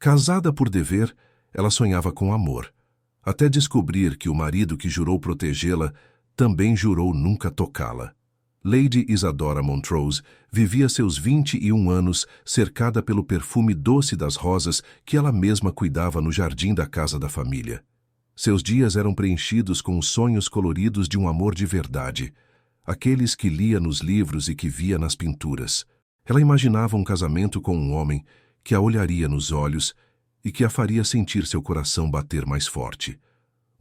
Casada por dever, ela sonhava com amor, até descobrir que o marido que jurou protegê-la também jurou nunca tocá-la. Lady Isadora Montrose vivia seus 21 anos cercada pelo perfume doce das rosas que ela mesma cuidava no jardim da casa da família. Seus dias eram preenchidos com os sonhos coloridos de um amor de verdade, aqueles que lia nos livros e que via nas pinturas. Ela imaginava um casamento com um homem que a olharia nos olhos e que a faria sentir seu coração bater mais forte.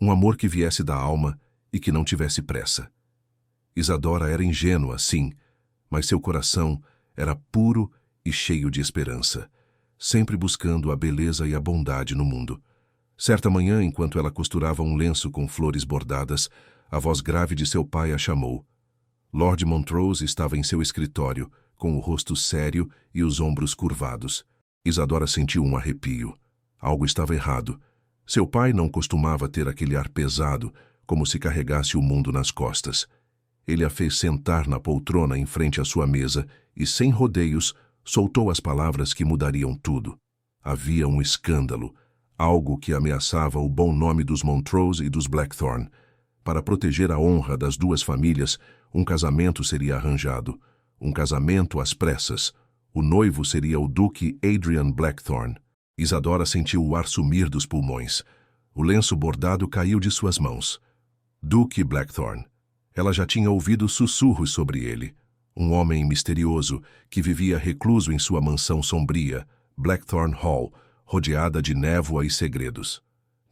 Um amor que viesse da alma e que não tivesse pressa. Isadora era ingênua, sim, mas seu coração era puro e cheio de esperança, sempre buscando a beleza e a bondade no mundo. Certa manhã, enquanto ela costurava um lenço com flores bordadas, a voz grave de seu pai a chamou. Lord Montrose estava em seu escritório, com o rosto sério e os ombros curvados. Isadora sentiu um arrepio. Algo estava errado. Seu pai não costumava ter aquele ar pesado, como se carregasse o mundo nas costas. Ele a fez sentar na poltrona em frente à sua mesa e, sem rodeios, soltou as palavras que mudariam tudo. Havia um escândalo, algo que ameaçava o bom nome dos Montrose e dos Blackthorne. Para proteger a honra das duas famílias, um casamento seria arranjado. Um casamento às pressas. O noivo seria o Duque Adrian Blackthorne. Isadora sentiu o ar sumir dos pulmões. O lenço bordado caiu de suas mãos. Duque Blackthorne. Ela já tinha ouvido sussurros sobre ele. Um homem misterioso que vivia recluso em sua mansão sombria, Blackthorne Hall, rodeada de névoa e segredos.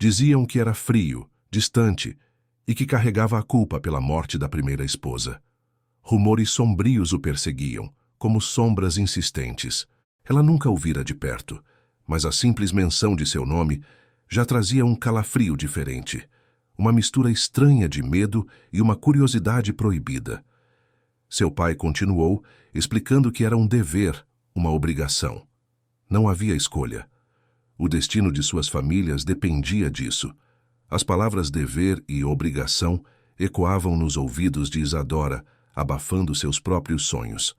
Diziam que era frio, distante e que carregava a culpa pela morte da primeira esposa. Rumores sombrios o perseguiam, como sombras insistentes. Ela nunca o vira de perto, mas a simples menção de seu nome já trazia um calafrio diferente. Uma mistura estranha de medo e uma curiosidade proibida. Seu pai continuou, explicando que era um dever, uma obrigação. Não havia escolha. O destino de suas famílias dependia disso. As palavras dever e obrigação ecoavam nos ouvidos de Isadora, abafando seus próprios sonhos.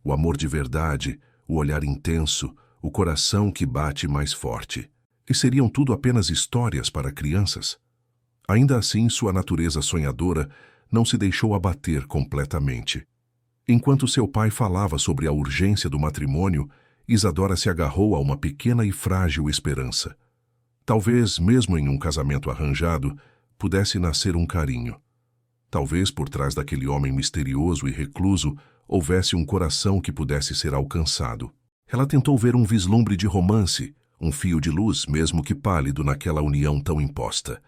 O amor de verdade, o olhar intenso, o coração que bate mais forte. E seriam tudo apenas histórias para crianças? Ainda assim, sua natureza sonhadora não se deixou abater completamente. Enquanto seu pai falava sobre a urgência do matrimônio, Isadora se agarrou a uma pequena e frágil esperança. Talvez, mesmo em um casamento arranjado, pudesse nascer um carinho. Talvez por trás daquele homem misterioso e recluso houvesse um coração que pudesse ser alcançado. Ela tentou ver um vislumbre de romance, um fio de luz, mesmo que pálido, naquela união tão imposta.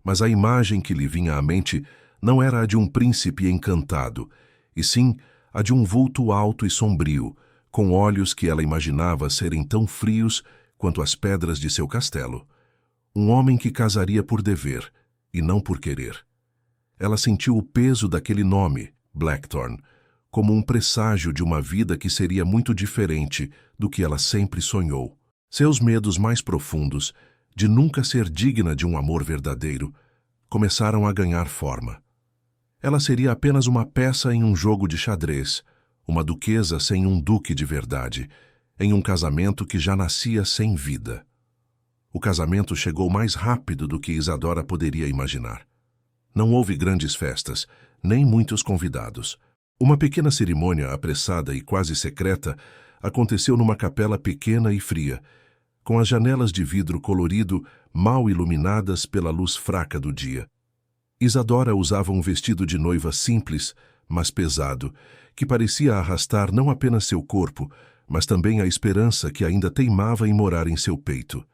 Mas a imagem que lhe vinha à mente não era a de um príncipe encantado, e sim a de um vulto alto e sombrio, com olhos que ela imaginava serem tão frios quanto as pedras de seu castelo. Um homem que casaria por dever, e não por querer. Ela sentiu o peso daquele nome, Blackthorne, como um presságio de uma vida que seria muito diferente do que ela sempre sonhou. Seus medos mais profundos, de nunca ser digna de um amor verdadeiro, começaram a ganhar forma. Ela seria apenas uma peça em um jogo de xadrez, uma duquesa sem um duque de verdade, em um casamento que já nascia sem vida. O casamento chegou mais rápido do que Isadora poderia imaginar. Não houve grandes festas, nem muitos convidados. Uma pequena cerimônia apressada e quase secreta aconteceu numa capela pequena e fria, com as janelas de vidro colorido mal iluminadas pela luz fraca do dia. Isadora usava um vestido de noiva simples, mas pesado, que parecia arrastar não apenas seu corpo, mas também a esperança que ainda teimava em morar em seu peito.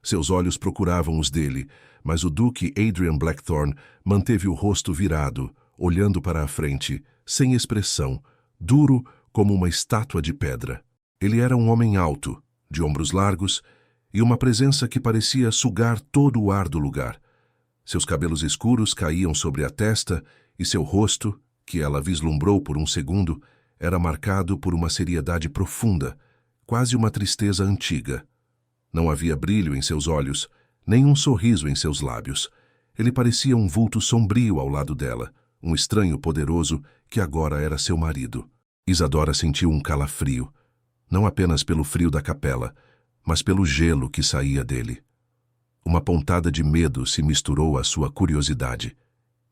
Seus olhos procuravam os dele, mas o Duque Adrian Blackthorne manteve o rosto virado, olhando para a frente, sem expressão, duro como uma estátua de pedra. Ele era um homem alto, de ombros largos, e uma presença que parecia sugar todo o ar do lugar. Seus cabelos escuros caíam sobre a testa e seu rosto, que ela vislumbrou por um segundo, era marcado por uma seriedade profunda, quase uma tristeza antiga. Não havia brilho em seus olhos, nem um sorriso em seus lábios. Ele parecia um vulto sombrio ao lado dela, um estranho poderoso que agora era seu marido. Isadora sentiu um calafrio, não apenas pelo frio da capela, mas pelo gelo que saía dele. Uma pontada de medo se misturou à sua curiosidade.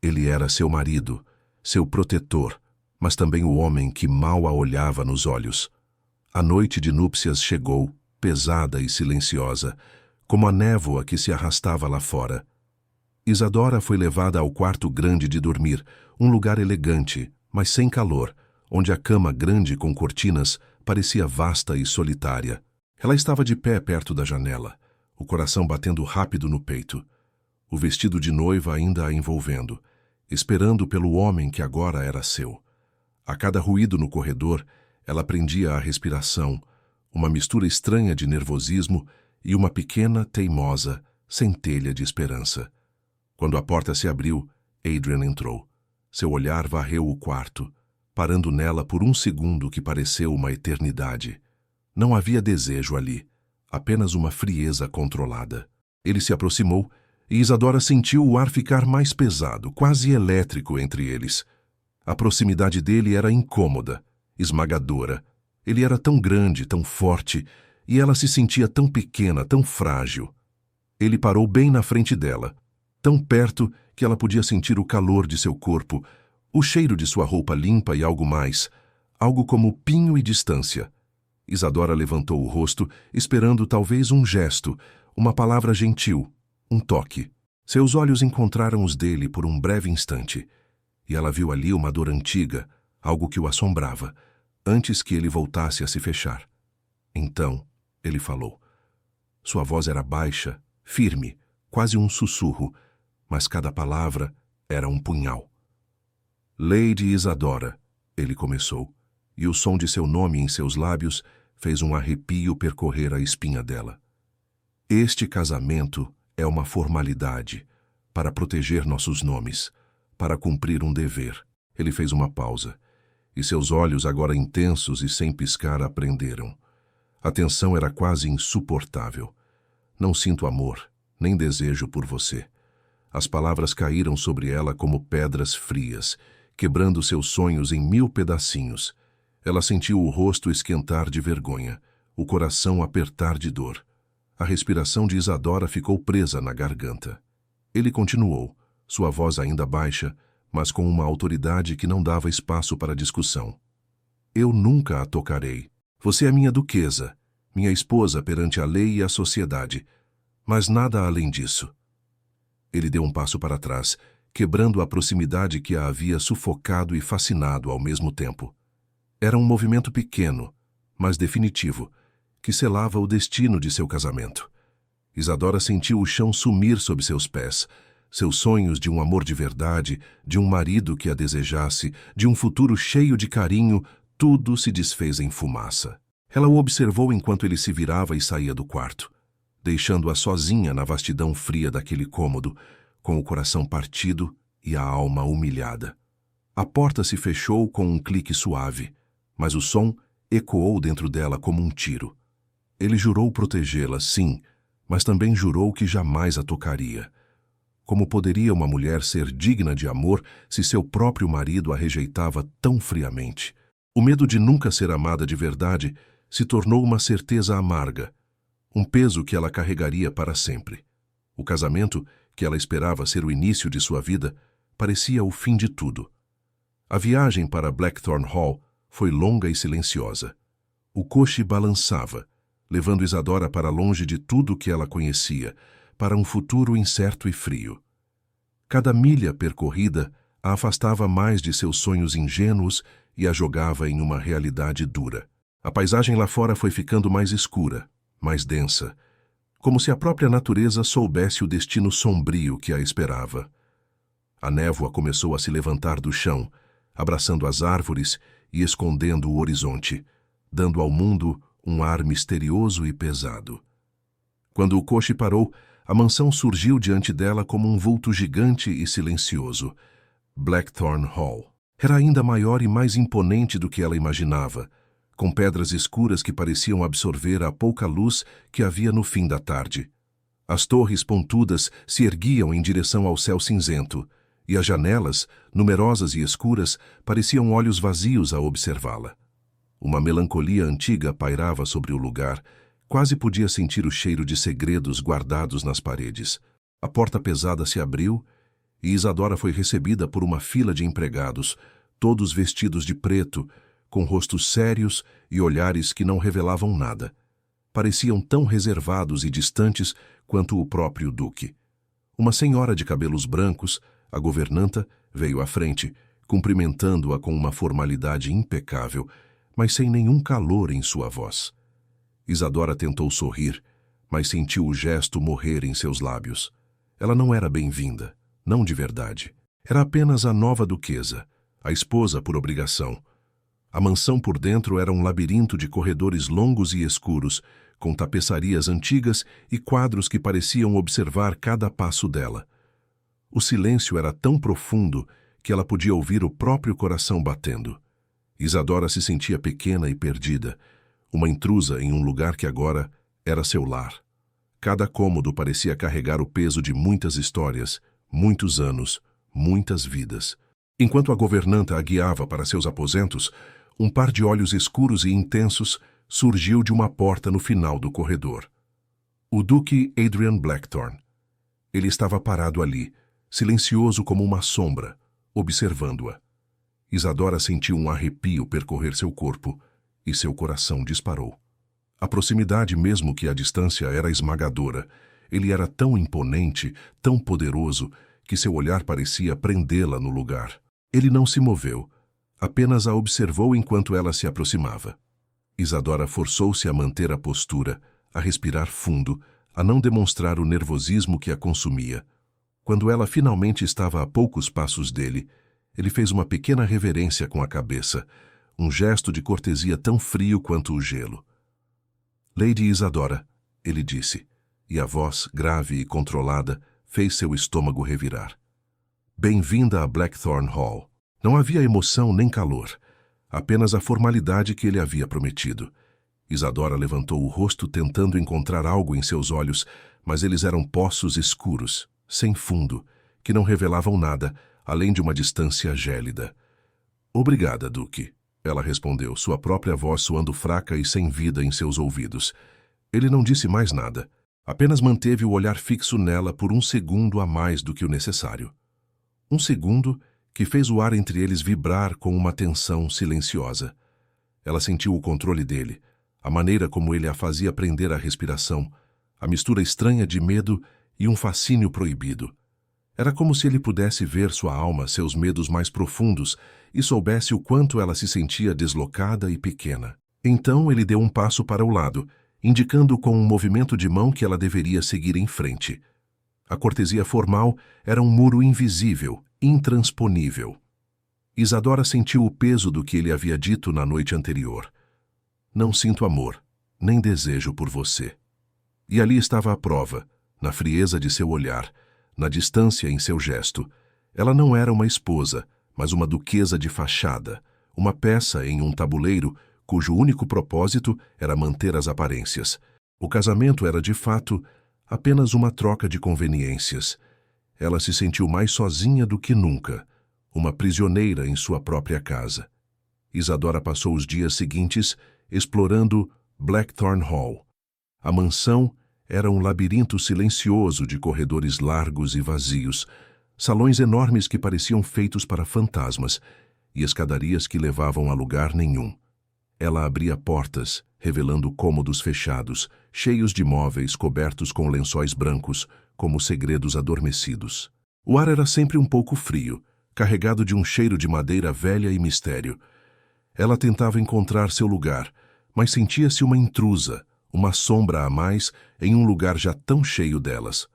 Ele era seu marido, seu protetor, mas também o homem que mal a olhava nos olhos. A noite de núpcias chegou, pesada e silenciosa, como a névoa que se arrastava lá fora. Isadora foi levada ao quarto grande de dormir, um lugar elegante, mas sem calor, onde a cama grande com cortinas parecia vasta e solitária. Ela estava de pé perto da janela, o coração batendo rápido no peito, o vestido de noiva ainda a envolvendo, esperando pelo homem que agora era seu. A cada ruído no corredor, ela prendia a respiração, uma mistura estranha de nervosismo e uma pequena, teimosa, centelha de esperança. Quando a porta se abriu, Adrian entrou. Seu olhar varreu o quarto, parando nela por um segundo que pareceu uma eternidade. Não havia desejo ali, apenas uma frieza controlada. Ele se aproximou e Isadora sentiu o ar ficar mais pesado, quase elétrico entre eles. A proximidade dele era incômoda, esmagadora. Ele era tão grande, tão forte, e ela se sentia tão pequena, tão frágil. Ele parou bem na frente dela, tão perto que ela podia sentir o calor de seu corpo, o cheiro de sua roupa limpa e algo mais, algo como pinho e distância. Isadora levantou o rosto, esperando talvez um gesto, uma palavra gentil, um toque. Seus olhos encontraram os dele por um breve instante, e ela viu ali uma dor antiga, algo que o assombrava, antes que ele voltasse a se fechar. Então, ele falou. Sua voz era baixa, firme, quase um sussurro, mas cada palavra era um punhal. Lady Isadora, ele começou, e o som de seu nome em seus lábios fez um arrepio percorrer a espinha dela. Este casamento é uma formalidade, para proteger nossos nomes, para cumprir um dever. Ele fez uma pausa, e seus olhos, agora intensos e sem piscar, aprenderam. A tensão era quase insuportável. Não sinto amor, nem desejo por você. As palavras caíram sobre ela como pedras frias, quebrando seus sonhos em 1000 pedacinhos. Ela sentiu o rosto esquentar de vergonha, o coração apertar de dor. A respiração de Isadora ficou presa na garganta. Ele continuou, sua voz ainda baixa, mas com uma autoridade que não dava espaço para discussão. Eu nunca a tocarei. Você é minha duquesa, minha esposa perante a lei e a sociedade, mas nada além disso. Ele deu um passo para trás, quebrando a proximidade que a havia sufocado e fascinado ao mesmo tempo. Era um movimento pequeno, mas definitivo, que selava o destino de seu casamento. Isadora sentiu o chão sumir sob seus pés, seus sonhos de um amor de verdade, de um marido que a desejasse, de um futuro cheio de carinho, tudo se desfez em fumaça. Ela o observou enquanto ele se virava e saía do quarto, deixando-a sozinha na vastidão fria daquele cômodo, com o coração partido e a alma humilhada. A porta se fechou com um clique suave, mas o som ecoou dentro dela como um tiro. Ele jurou protegê-la, sim, mas também jurou que jamais a tocaria. Como poderia uma mulher ser digna de amor se seu próprio marido a rejeitava tão friamente? O medo de nunca ser amada de verdade se tornou uma certeza amarga, um peso que ela carregaria para sempre. O casamento, que ela esperava ser o início de sua vida, parecia o fim de tudo. A viagem para Blackthorn Hall foi longa e silenciosa. O coche balançava, levando Isadora para longe de tudo que ela conhecia, para um futuro incerto e frio. Cada milha percorrida a afastava mais de seus sonhos ingênuos e a jogava em uma realidade dura. A paisagem lá fora foi ficando mais escura, mais densa, como se a própria natureza soubesse o destino sombrio que a esperava. A névoa começou a se levantar do chão, abraçando as árvores e escondendo o horizonte, dando ao mundo um ar misterioso e pesado. Quando o coche parou, a mansão surgiu diante dela como um vulto gigante e silencioso. Blackthorn Hall. Era ainda maior e mais imponente do que ela imaginava, com pedras escuras que pareciam absorver a pouca luz que havia no fim da tarde. As torres pontudas se erguiam em direção ao céu cinzento, e as janelas, numerosas e escuras, pareciam olhos vazios a observá-la. Uma melancolia antiga pairava sobre o lugar, Quase podia sentir o cheiro de segredos guardados nas paredes. A porta pesada se abriu e Isadora foi recebida por uma fila de empregados, todos vestidos de preto, com rostos sérios e olhares que não revelavam nada. Pareciam tão reservados e distantes quanto o próprio duque. Uma senhora de cabelos brancos, a governanta, veio à frente, cumprimentando-a com uma formalidade impecável, mas sem nenhum calor em sua voz. Isadora tentou sorrir, mas sentiu o gesto morrer em seus lábios. Ela não era bem-vinda, não de verdade. Era apenas a nova duquesa, a esposa por obrigação. A mansão por dentro era um labirinto de corredores longos e escuros, com tapeçarias antigas e quadros que pareciam observar cada passo dela. O silêncio era tão profundo que ela podia ouvir o próprio coração batendo. Isadora se sentia pequena e perdida, uma intrusa em um lugar que agora era seu lar. Cada cômodo parecia carregar o peso de muitas histórias, muitos anos, muitas vidas. Enquanto a governanta a guiava para seus aposentos, um par de olhos escuros e intensos surgiu de uma porta no final do corredor. O Duque Adrian Blackthorne. Ele estava parado ali, silencioso como uma sombra, observando-a. Isadora sentiu um arrepio percorrer seu corpo e seu coração disparou. A proximidade, mesmo que a distância, era esmagadora. Ele era tão imponente, tão poderoso, que seu olhar parecia prendê-la no lugar. Ele não se moveu, apenas a observou enquanto ela se aproximava. Isadora forçou-se a manter a postura, a respirar fundo, a não demonstrar o nervosismo que a consumia. Quando ela finalmente estava a poucos passos dele, ele fez uma pequena reverência com a cabeça, um gesto de cortesia tão frio quanto o gelo. Lady Isadora, ele disse, e a voz, grave e controlada, fez seu estômago revirar. Bem-vinda a Blackthorne Hall. Não havia emoção nem calor, apenas a formalidade que ele havia prometido. Isadora levantou o rosto tentando encontrar algo em seus olhos, mas eles eram poços escuros, sem fundo, que não revelavam nada, além de uma distância gélida. Obrigada, Duque, ela respondeu, sua própria voz soando fraca e sem vida em seus ouvidos. Ele não disse mais nada, apenas manteve o olhar fixo nela por um segundo a mais do que o necessário. Um segundo que fez o ar entre eles vibrar com uma tensão silenciosa. Ela sentiu o controle dele, a maneira como ele a fazia prender a respiração, a mistura estranha de medo e um fascínio proibido. Era como se ele pudesse ver sua alma, seus medos mais profundos, e soubesse o quanto ela se sentia deslocada e pequena. Então ele deu um passo para o lado, indicando com um movimento de mão que ela deveria seguir em frente. A cortesia formal era um muro invisível, intransponível. Isadora sentiu o peso do que ele havia dito na noite anterior. Não sinto amor, nem desejo por você. E ali estava a prova, na frieza de seu olhar, na distância em seu gesto. Ela não era uma esposa, mas uma duquesa de fachada, uma peça em um tabuleiro cujo único propósito era manter as aparências. O casamento era, de fato, apenas uma troca de conveniências. Ela se sentiu mais sozinha do que nunca, uma prisioneira em sua própria casa. Isadora passou os dias seguintes explorando Blackthorne Hall. A mansão era um labirinto silencioso de corredores largos e vazios, salões enormes que pareciam feitos para fantasmas e escadarias que levavam a lugar nenhum. Ela abria portas, revelando cômodos fechados, cheios de móveis cobertos com lençóis brancos, como segredos adormecidos. O ar era sempre um pouco frio, carregado de um cheiro de madeira velha e mistério. Ela tentava encontrar seu lugar, mas sentia-se uma intrusa, uma sombra a mais em um lugar já tão cheio delas.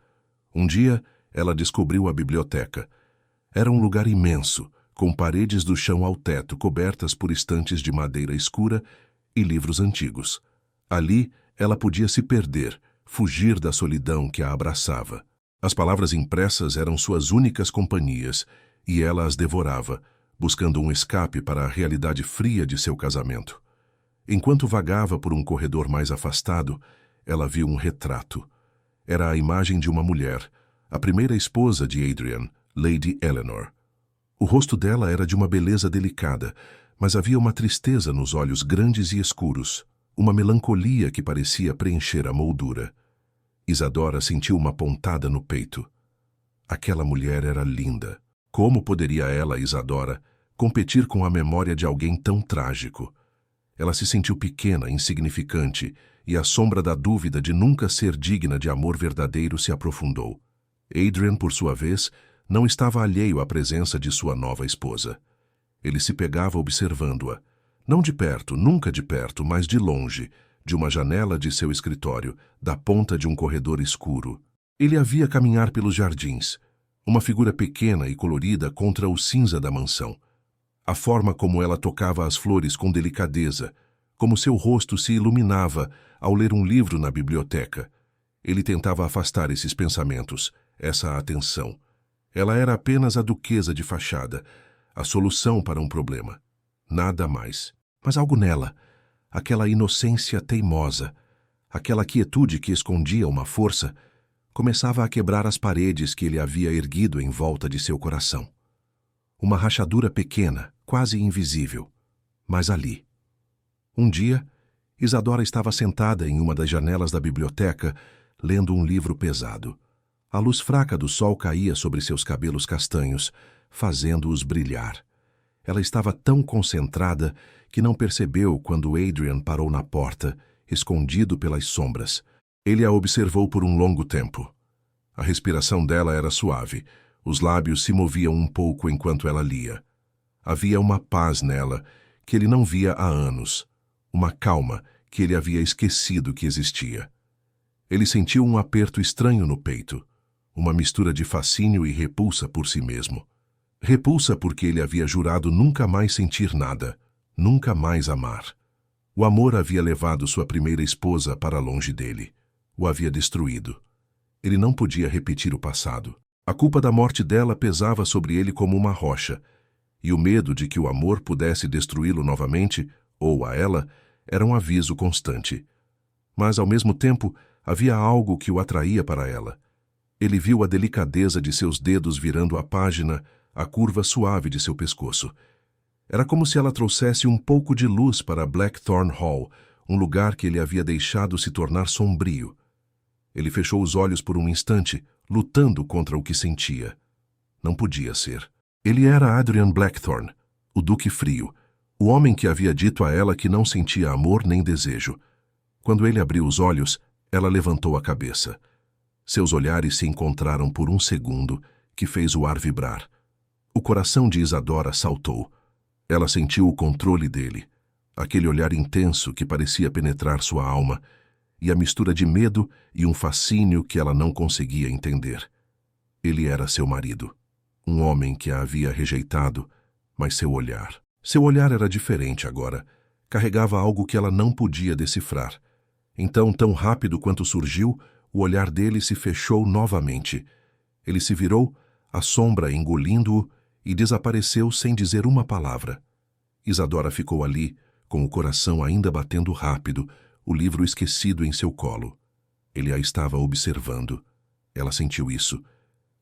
Um dia, ela descobriu a biblioteca. Era um lugar imenso, com paredes do chão ao teto cobertas por estantes de madeira escura e livros antigos. Ali, ela podia se perder, fugir da solidão que a abraçava. As palavras impressas eram suas únicas companhias, e ela as devorava, buscando um escape para a realidade fria de seu casamento. Enquanto vagava por um corredor mais afastado, ela viu um retrato. Era a imagem de uma mulher, a primeira esposa de Adrian, Lady Eleanor. O rosto dela era de uma beleza delicada, mas havia uma tristeza nos olhos grandes e escuros, uma melancolia que parecia preencher a moldura. Isadora sentiu uma pontada no peito. Aquela mulher era linda. Como poderia ela, Isadora, competir com a memória de alguém tão trágico? Ela se sentiu pequena, insignificante, e a sombra da dúvida de nunca ser digna de amor verdadeiro se aprofundou. Adrian, por sua vez, não estava alheio à presença de sua nova esposa. Ele se pegava observando-a, não de perto, nunca de perto, mas de longe, de uma janela de seu escritório, da ponta de um corredor escuro. Ele a via caminhar pelos jardins, uma figura pequena e colorida contra o cinza da mansão. A forma como ela tocava as flores com delicadeza, como seu rosto se iluminava ao ler um livro na biblioteca. Ele tentava afastar esses pensamentos, essa atenção. Ela era apenas a duquesa de fachada, a solução para um problema. Nada mais. Mas algo nela, aquela inocência teimosa, aquela quietude que escondia uma força, começava a quebrar as paredes que ele havia erguido em volta de seu coração. Uma rachadura pequena, quase invisível, mas ali. Um dia, Isadora estava sentada em uma das janelas da biblioteca, lendo um livro pesado. A luz fraca do sol caía sobre seus cabelos castanhos, fazendo-os brilhar. Ela estava tão concentrada que não percebeu quando Adrian parou na porta, escondido pelas sombras. Ele a observou por um longo tempo. A respiração dela era suave, os lábios se moviam um pouco enquanto ela lia. Havia uma paz nela que ele não via há anos, uma calma que ele havia esquecido que existia. Ele sentiu um aperto estranho no peito, uma mistura de fascínio e repulsa por si mesmo. Repulsa porque ele havia jurado nunca mais sentir nada, nunca mais amar. O amor havia levado sua primeira esposa para longe dele. O havia destruído. Ele não podia repetir o passado. A culpa da morte dela pesava sobre ele como uma rocha, e o medo de que o amor pudesse destruí-lo novamente, ou a ela, era um aviso constante. Mas, ao mesmo tempo, havia algo que o atraía para ela. Ele viu a delicadeza de seus dedos virando a página, a curva suave de seu pescoço. Era como se ela trouxesse um pouco de luz para Blackthorn Hall, um lugar que ele havia deixado se tornar sombrio. Ele fechou os olhos por um instante, lutando contra o que sentia. Não podia ser. Ele era Adrian Blackthorn, o Duque Frio, o homem que havia dito a ela que não sentia amor nem desejo. Quando ele abriu os olhos, ela levantou a cabeça. Seus olhares se encontraram por um segundo, que fez o ar vibrar. O coração de Isadora saltou. Ela sentiu o controle dele, aquele olhar intenso que parecia penetrar sua alma, e a mistura de medo e um fascínio que ela não conseguia entender. Ele era seu marido, um homem que a havia rejeitado, mas seu olhar era diferente agora, carregava algo que ela não podia decifrar. Então, tão rápido quanto surgiu, o olhar dele se fechou novamente. Ele se virou, a sombra engolindo-o, e desapareceu sem dizer uma palavra. Isadora ficou ali, com o coração ainda batendo rápido, o livro esquecido em seu colo. Ele a estava observando. Ela sentiu isso.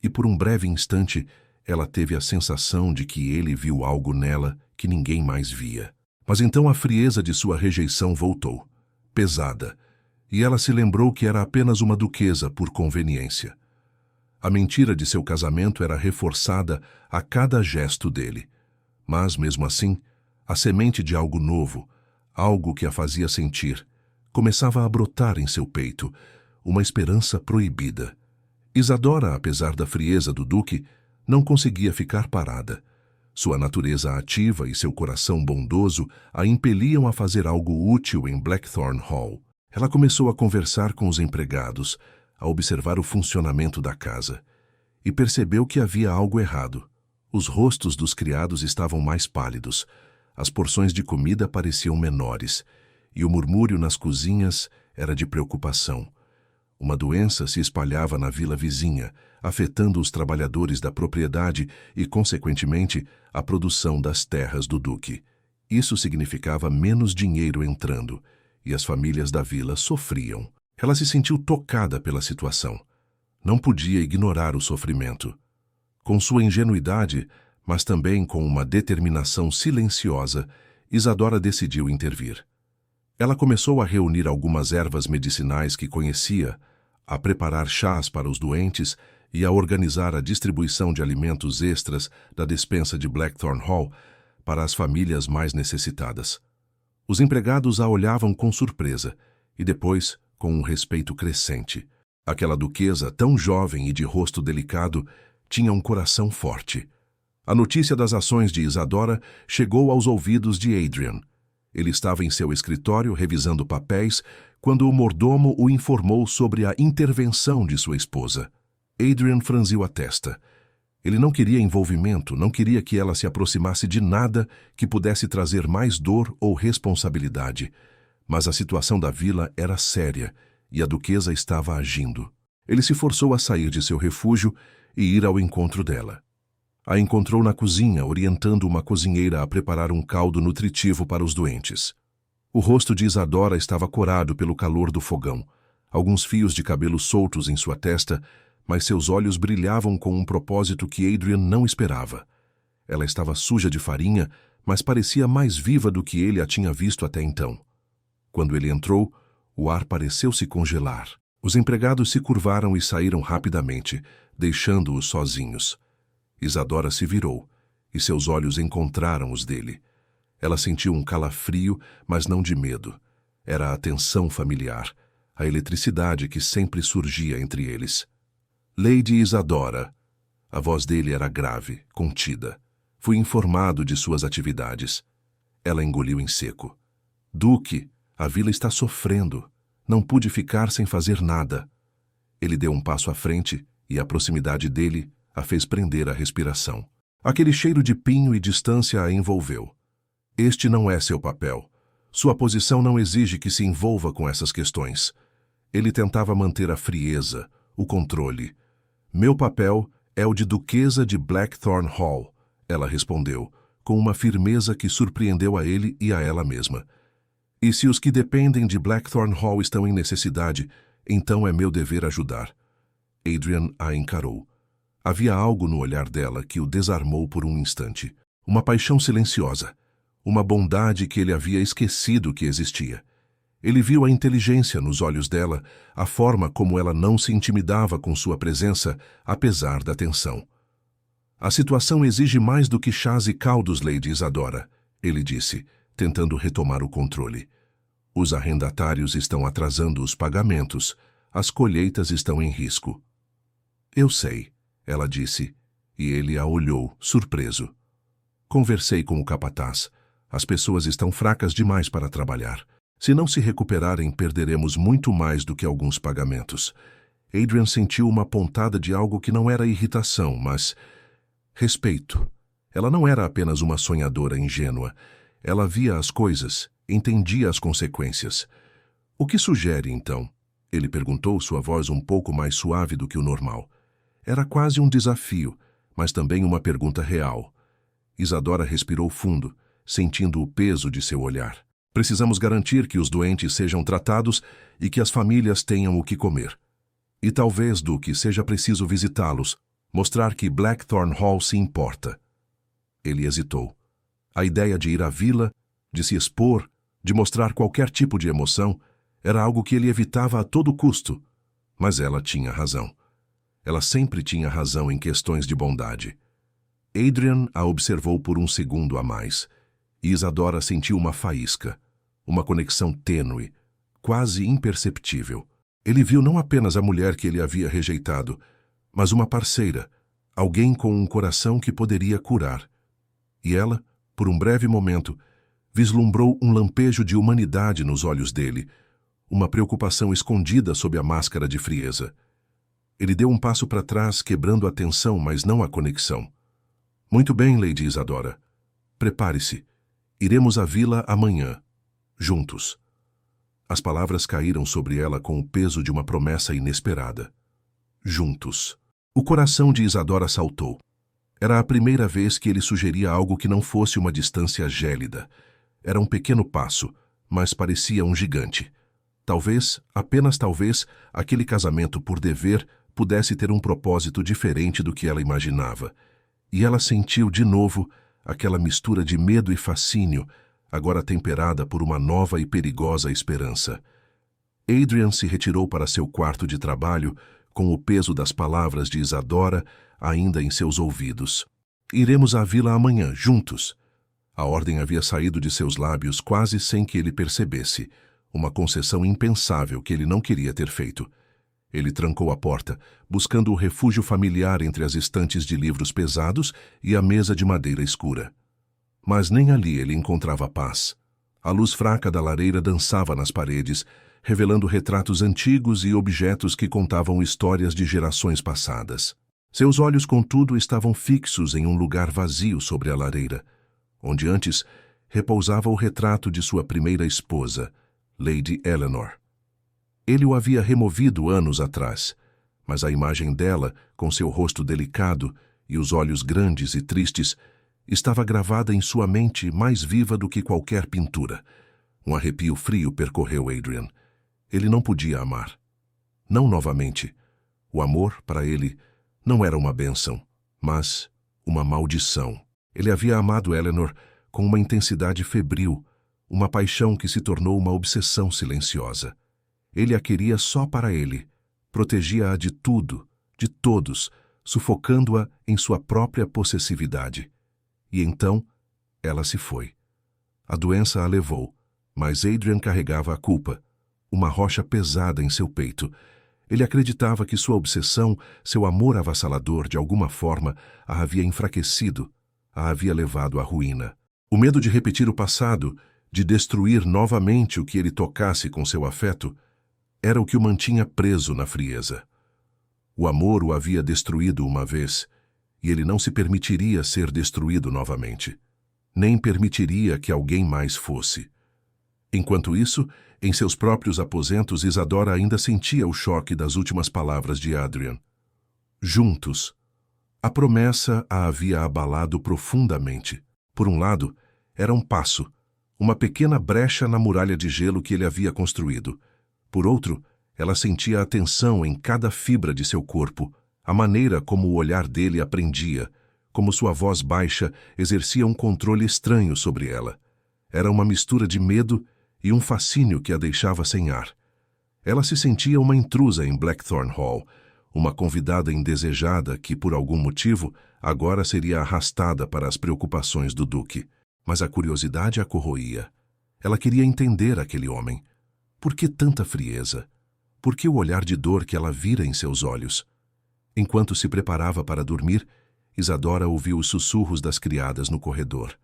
E por um breve instante, ela teve a sensação de que ele viu algo nela que ninguém mais via. Mas então a frieza de sua rejeição voltou, pesada, e ela se lembrou que era apenas uma duquesa por conveniência. A mentira de seu casamento era reforçada a cada gesto dele. Mas, mesmo assim, a semente de algo novo, algo que a fazia sentir, começava a brotar em seu peito, uma esperança proibida. Isadora, apesar da frieza do duque, não conseguia ficar parada. Sua natureza ativa e seu coração bondoso a impeliam a fazer algo útil em Blackthorn Hall. Ela começou a conversar com os empregados, a observar o funcionamento da casa, e percebeu que havia algo errado. Os rostos dos criados estavam mais pálidos, as porções de comida pareciam menores, e o murmúrio nas cozinhas era de preocupação. Uma doença se espalhava na vila vizinha, afetando os trabalhadores da propriedade e, consequentemente, a produção das terras do duque. Isso significava menos dinheiro entrando, e as famílias da vila sofriam. Ela se sentiu tocada pela situação. Não podia ignorar o sofrimento. Com sua ingenuidade, mas também com uma determinação silenciosa, Isadora decidiu intervir. Ela começou a reunir algumas ervas medicinais que conhecia, a preparar chás para os doentes e a organizar a distribuição de alimentos extras da despensa de Blackthorn Hall para as famílias mais necessitadas. Os empregados a olhavam com surpresa e depois com um respeito crescente. Aquela duquesa, tão jovem e de rosto delicado, tinha um coração forte. A notícia das ações de Isadora chegou aos ouvidos de Adrian. Ele estava em seu escritório revisando papéis quando o mordomo o informou sobre a intervenção de sua esposa. Adrian franziu a testa. Ele não queria envolvimento, não queria que ela se aproximasse de nada que pudesse trazer mais dor ou responsabilidade. Mas a situação da vila era séria e a duquesa estava agindo. Ele se forçou a sair de seu refúgio e ir ao encontro dela. A encontrou na cozinha, orientando uma cozinheira a preparar um caldo nutritivo para os doentes. O rosto de Isadora estava corado pelo calor do fogão, alguns fios de cabelo soltos em sua testa, mas seus olhos brilhavam com um propósito que Adrian não esperava. Ela estava suja de farinha, mas parecia mais viva do que ele a tinha visto até então. Quando ele entrou, o ar pareceu se congelar. Os empregados se curvaram e saíram rapidamente, deixando-os sozinhos. Isadora se virou, e seus olhos encontraram os dele. Ela sentiu um calafrio, mas não de medo. Era a tensão familiar, a eletricidade que sempre surgia entre eles. Lady Isadora. A voz dele era grave, contida. Fui informado de suas atividades. Ela engoliu em seco. Duque, a vila está sofrendo. Não pude ficar sem fazer nada. Ele deu um passo à frente e a proximidade dele a fez prender a respiração. Aquele cheiro de pinho e distância a envolveu. Este não é seu papel. Sua posição não exige que se envolva com essas questões. Ele tentava manter a frieza, o controle. Meu papel é o de duquesa de Blackthorn Hall, ela respondeu, com uma firmeza que surpreendeu a ele e a ela mesma. E se os que dependem de Blackthorn Hall estão em necessidade, então é meu dever ajudar. Adrian a encarou. Havia algo no olhar dela que o desarmou por um instante. Uma paixão silenciosa. Uma bondade que ele havia esquecido que existia. Ele viu a inteligência nos olhos dela, a forma como ela não se intimidava com sua presença, apesar da tensão. A situação exige mais do que chás e caldos, Lady Isadora, ele disse, tentando retomar o controle. Os arrendatários estão atrasando os pagamentos. As colheitas estão em risco. Eu sei, ela disse, e ele a olhou, surpreso. Conversei com o capataz. As pessoas estão fracas demais para trabalhar. Se não se recuperarem, perderemos muito mais do que alguns pagamentos. Adrian sentiu uma pontada de algo que não era irritação, mas respeito. Ela não era apenas uma sonhadora ingênua. Ela via as coisas, entendia as consequências. O que sugere, então? Ele perguntou, sua voz um pouco mais suave do que o normal. Era quase um desafio, mas também uma pergunta real. Isadora respirou fundo, sentindo o peso de seu olhar. Precisamos garantir que os doentes sejam tratados e que as famílias tenham o que comer. E talvez, Duque, seja preciso visitá-los, mostrar que Blackthorn Hall se importa. Ele hesitou. A ideia de ir à vila, de se expor, de mostrar qualquer tipo de emoção, era algo que ele evitava a todo custo. Mas ela tinha razão. Ela sempre tinha razão em questões de bondade. Adrian a observou por um segundo a mais, e Isadora sentiu uma faísca, uma conexão tênue, quase imperceptível. Ele viu não apenas a mulher que ele havia rejeitado, mas uma parceira, alguém com um coração que poderia curar. E ela, por um breve momento, vislumbrou um lampejo de humanidade nos olhos dele, uma preocupação escondida sob a máscara de frieza. Ele deu um passo para trás, quebrando a tensão, mas não a conexão. Muito bem, Lady Isadora. Prepare-se. Iremos à vila amanhã. Juntos. As palavras caíram sobre ela com o peso de uma promessa inesperada. Juntos. O coração de Isadora saltou. Era a primeira vez que ele sugeria algo que não fosse uma distância gélida. Era um pequeno passo, mas parecia um gigante. Talvez, apenas talvez, aquele casamento por dever pudesse ter um propósito diferente do que ela imaginava. E ela sentiu de novo aquela mistura de medo e fascínio, agora temperada por uma nova e perigosa esperança. Adrian se retirou para seu quarto de trabalho, com o peso das palavras de Isadora ainda em seus ouvidos. Iremos à vila amanhã, juntos. A ordem havia saído de seus lábios quase sem que ele percebesse, uma concessão impensável que ele não queria ter feito. Ele trancou a porta, buscando o refúgio familiar entre as estantes de livros pesados e a mesa de madeira escura. Mas nem ali ele encontrava paz. A luz fraca da lareira dançava nas paredes, revelando retratos antigos e objetos que contavam histórias de gerações passadas. Seus olhos, contudo, estavam fixos em um lugar vazio sobre a lareira, onde antes repousava o retrato de sua primeira esposa, Lady Eleanor. Ele o havia removido anos atrás, mas a imagem dela, com seu rosto delicado e os olhos grandes e tristes, estava gravada em sua mente mais viva do que qualquer pintura. Um arrepio frio percorreu Adrian. Ele não podia amar. Não novamente. O amor, para ele, não era uma bênção, mas uma maldição. Ele havia amado Eleanor com uma intensidade febril, uma paixão que se tornou uma obsessão silenciosa. Ele a queria só para ele, protegia-a de tudo, de todos, sufocando-a em sua própria possessividade. E então, ela se foi. A doença a levou, mas Adrian carregava a culpa, uma rocha pesada em seu peito. Ele acreditava que sua obsessão, seu amor avassalador, de alguma forma, a havia enfraquecido, a havia levado à ruína. O medo de repetir o passado, de destruir novamente o que ele tocasse com seu afeto, era o que o mantinha preso na frieza. O amor o havia destruído uma vez, e ele não se permitiria ser destruído novamente. Nem permitiria que alguém mais fosse. Enquanto isso, em seus próprios aposentos, Isadora ainda sentia o choque das últimas palavras de Adrian. Juntos. A promessa a havia abalado profundamente. Por um lado, era um passo, uma pequena brecha na muralha de gelo que ele havia construído. Por outro, ela sentia a tensão em cada fibra de seu corpo, a maneira como o olhar dele a prendia, como sua voz baixa exercia um controle estranho sobre ela. Era uma mistura de medo e um fascínio que a deixava sem ar. Ela se sentia uma intrusa em Blackthorn Hall, uma convidada indesejada que, por algum motivo, agora seria arrastada para as preocupações do Duque. Mas a curiosidade a corroía. Ela queria entender aquele homem. Por que tanta frieza? Por que o olhar de dor que ela vira em seus olhos? Enquanto se preparava para dormir, Isadora ouviu os sussurros das criadas no corredor.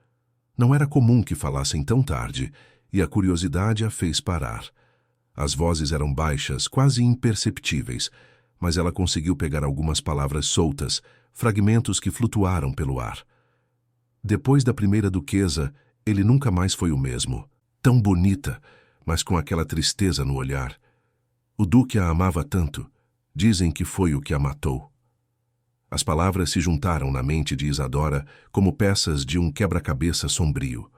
Não era comum que falassem tão tarde, e a curiosidade a fez parar. As vozes eram baixas, quase imperceptíveis, mas ela conseguiu pegar algumas palavras soltas, fragmentos que flutuaram pelo ar. Depois da primeira duquesa, ele nunca mais foi o mesmo. Tão bonita, mas com aquela tristeza no olhar. O duque a amava tanto. Dizem que foi o que a matou. As palavras se juntaram na mente de Isadora como peças de um quebra-cabeça sombrio.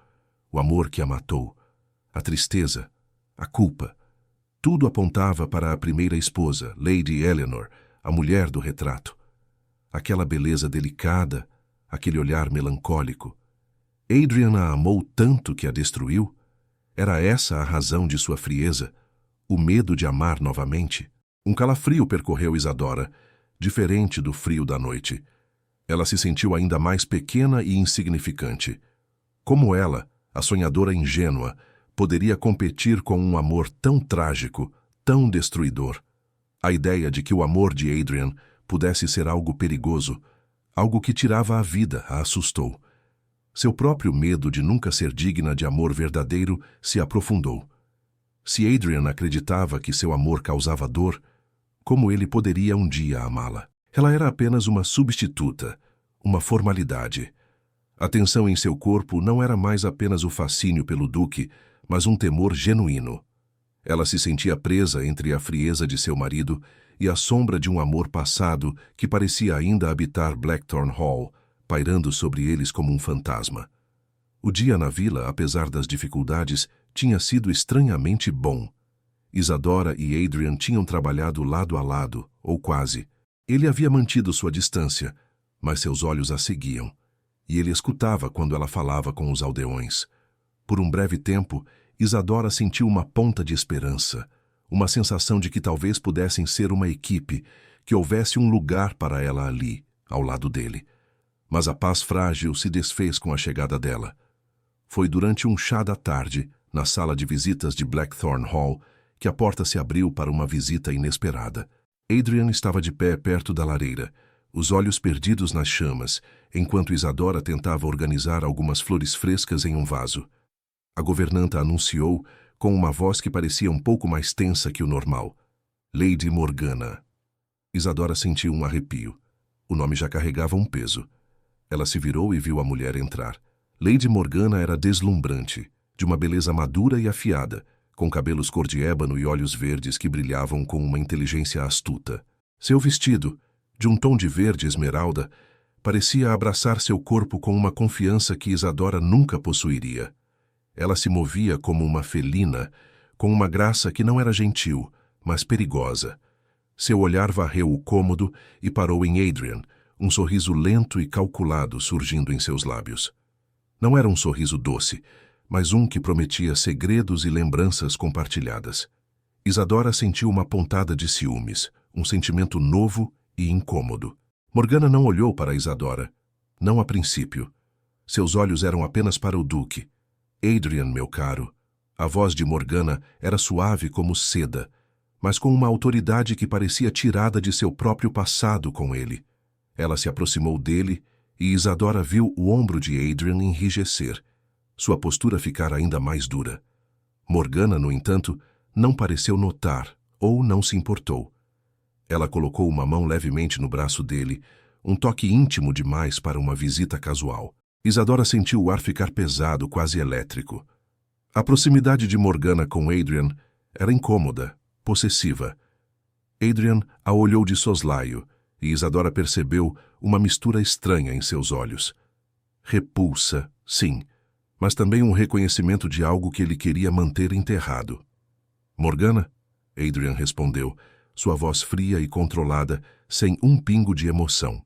O amor que a matou, a tristeza, a culpa. Tudo apontava para a primeira esposa, Lady Eleanor, a mulher do retrato. Aquela beleza delicada, aquele olhar melancólico. Adrian a amou tanto que a destruiu? Era essa a razão de sua frieza? O medo de amar novamente? Um calafrio percorreu Isadora, diferente do frio da noite. Ela se sentiu ainda mais pequena e insignificante. Como ela, a sonhadora ingênua, poderia competir com um amor tão trágico, tão destruidor? A ideia de que o amor de Adrian pudesse ser algo perigoso, algo que tirava a vida, a assustou. Seu próprio medo de nunca ser digna de amor verdadeiro se aprofundou. Se Adrian acreditava que seu amor causava dor, como ele poderia um dia amá-la? Ela era apenas uma substituta, uma formalidade. A tensão em seu corpo não era mais apenas o fascínio pelo duque, mas um temor genuíno. Ela se sentia presa entre a frieza de seu marido e a sombra de um amor passado que parecia ainda habitar Blackthorn Hall, pairando sobre eles como um fantasma. O dia na vila, apesar das dificuldades, tinha sido estranhamente bom. Isadora e Adrian tinham trabalhado lado a lado, ou quase. Ele havia mantido sua distância, mas seus olhos a seguiam, e ele escutava quando ela falava com os aldeões. Por um breve tempo, Isadora sentiu uma ponta de esperança, uma sensação de que talvez pudessem ser uma equipe, que houvesse um lugar para ela ali, ao lado dele. Mas a paz frágil se desfez com a chegada dela. Foi durante um chá da tarde, na sala de visitas de Blackthorn Hall, que a porta se abriu para uma visita inesperada. Adrian estava de pé perto da lareira, os olhos perdidos nas chamas, enquanto Isadora tentava organizar algumas flores frescas em um vaso. A governanta anunciou, com uma voz que parecia um pouco mais tensa que o normal: Lady Morgana. Isadora sentiu um arrepio. O nome já carregava um peso. Ela se virou e viu a mulher entrar. Lady Morgana era deslumbrante, de uma beleza madura e afiada, com cabelos cor de ébano e olhos verdes que brilhavam com uma inteligência astuta. Seu vestido, de um tom de verde esmeralda, parecia abraçar seu corpo com uma confiança que Isadora nunca possuiria. Ela se movia como uma felina, com uma graça que não era gentil, mas perigosa. Seu olhar varreu o cômodo e parou em Adrian, um sorriso lento e calculado surgindo em seus lábios. Não era um sorriso doce, mas um que prometia segredos e lembranças compartilhadas. Isadora sentiu uma pontada de ciúmes, um sentimento novo e incômodo. Morgana não olhou para Isadora, não a princípio. Seus olhos eram apenas para o duque. Adrian, meu caro. A voz de Morgana era suave como seda, mas com uma autoridade que parecia tirada de seu próprio passado com ele. Ela se aproximou dele e Isadora viu o ombro de Adrian enrijecer, sua postura ficar ainda mais dura. Morgana, no entanto, não pareceu notar ou não se importou. Ela colocou uma mão levemente no braço dele, um toque íntimo demais para uma visita casual. Isadora sentiu o ar ficar pesado, quase elétrico. A proximidade de Morgana com Adrian era incômoda, possessiva. Adrian a olhou de soslaio, e Isadora percebeu uma mistura estranha em seus olhos. Repulsa, sim, mas também um reconhecimento de algo que ele queria manter enterrado. Morgana? Adrian respondeu, sua voz fria e controlada, sem um pingo de emoção.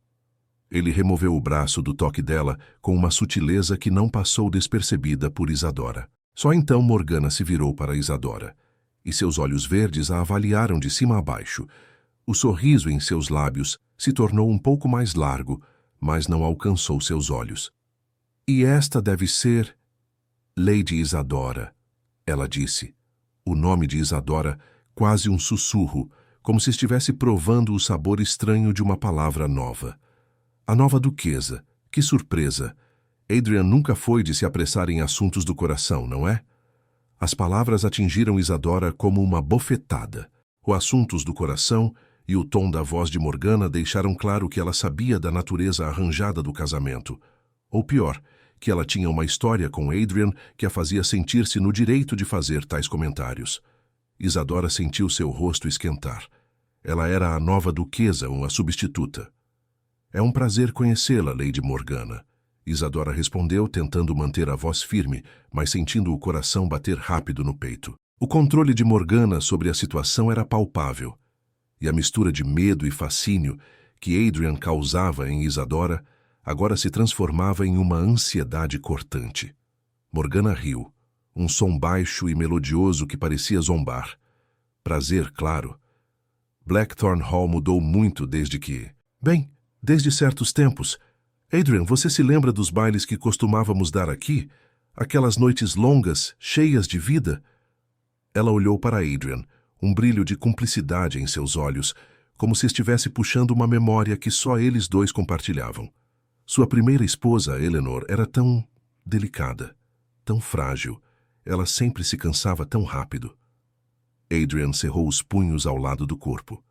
Ele removeu o braço do toque dela com uma sutileza que não passou despercebida por Isadora. Só então Morgana se virou para Isadora, e seus olhos verdes a avaliaram de cima a baixo. O sorriso em seus lábios se tornou um pouco mais largo, mas não alcançou seus olhos. E esta deve ser Lady Isadora, ela disse. O nome de Isadora, quase um sussurro, como se estivesse provando o sabor estranho de uma palavra nova. A nova duquesa, que surpresa! Adrian nunca foi de se apressar em assuntos do coração, não é? As palavras atingiram Isadora como uma bofetada. Os assuntos do coração e o tom da voz de Morgana deixaram claro que ela sabia da natureza arranjada do casamento. Ou pior, que ela tinha uma história com Adrian que a fazia sentir-se no direito de fazer tais comentários. Isadora sentiu seu rosto esquentar. Ela era a nova duquesa, uma substituta. É um prazer conhecê-la, Lady Morgana. Isadora respondeu, tentando manter a voz firme, mas sentindo o coração bater rápido no peito. O controle de Morgana sobre a situação era palpável, e a mistura de medo e fascínio que Adrian causava em Isadora agora se transformava em uma ansiedade cortante. Morgana riu, um som baixo e melodioso que parecia zombar. Prazer, claro. Blackthorn Hall mudou muito desde que... Bem, desde certos tempos. Adrian, você se lembra dos bailes que costumávamos dar aqui? Aquelas noites longas, cheias de vida? Ela olhou para Adrian, um brilho de cumplicidade em seus olhos, como se estivesse puxando uma memória que só eles dois compartilhavam. Sua primeira esposa, Eleanor, era tão delicada, tão frágil. Ela sempre se cansava tão rápido. Adrian cerrou os punhos ao lado do corpo.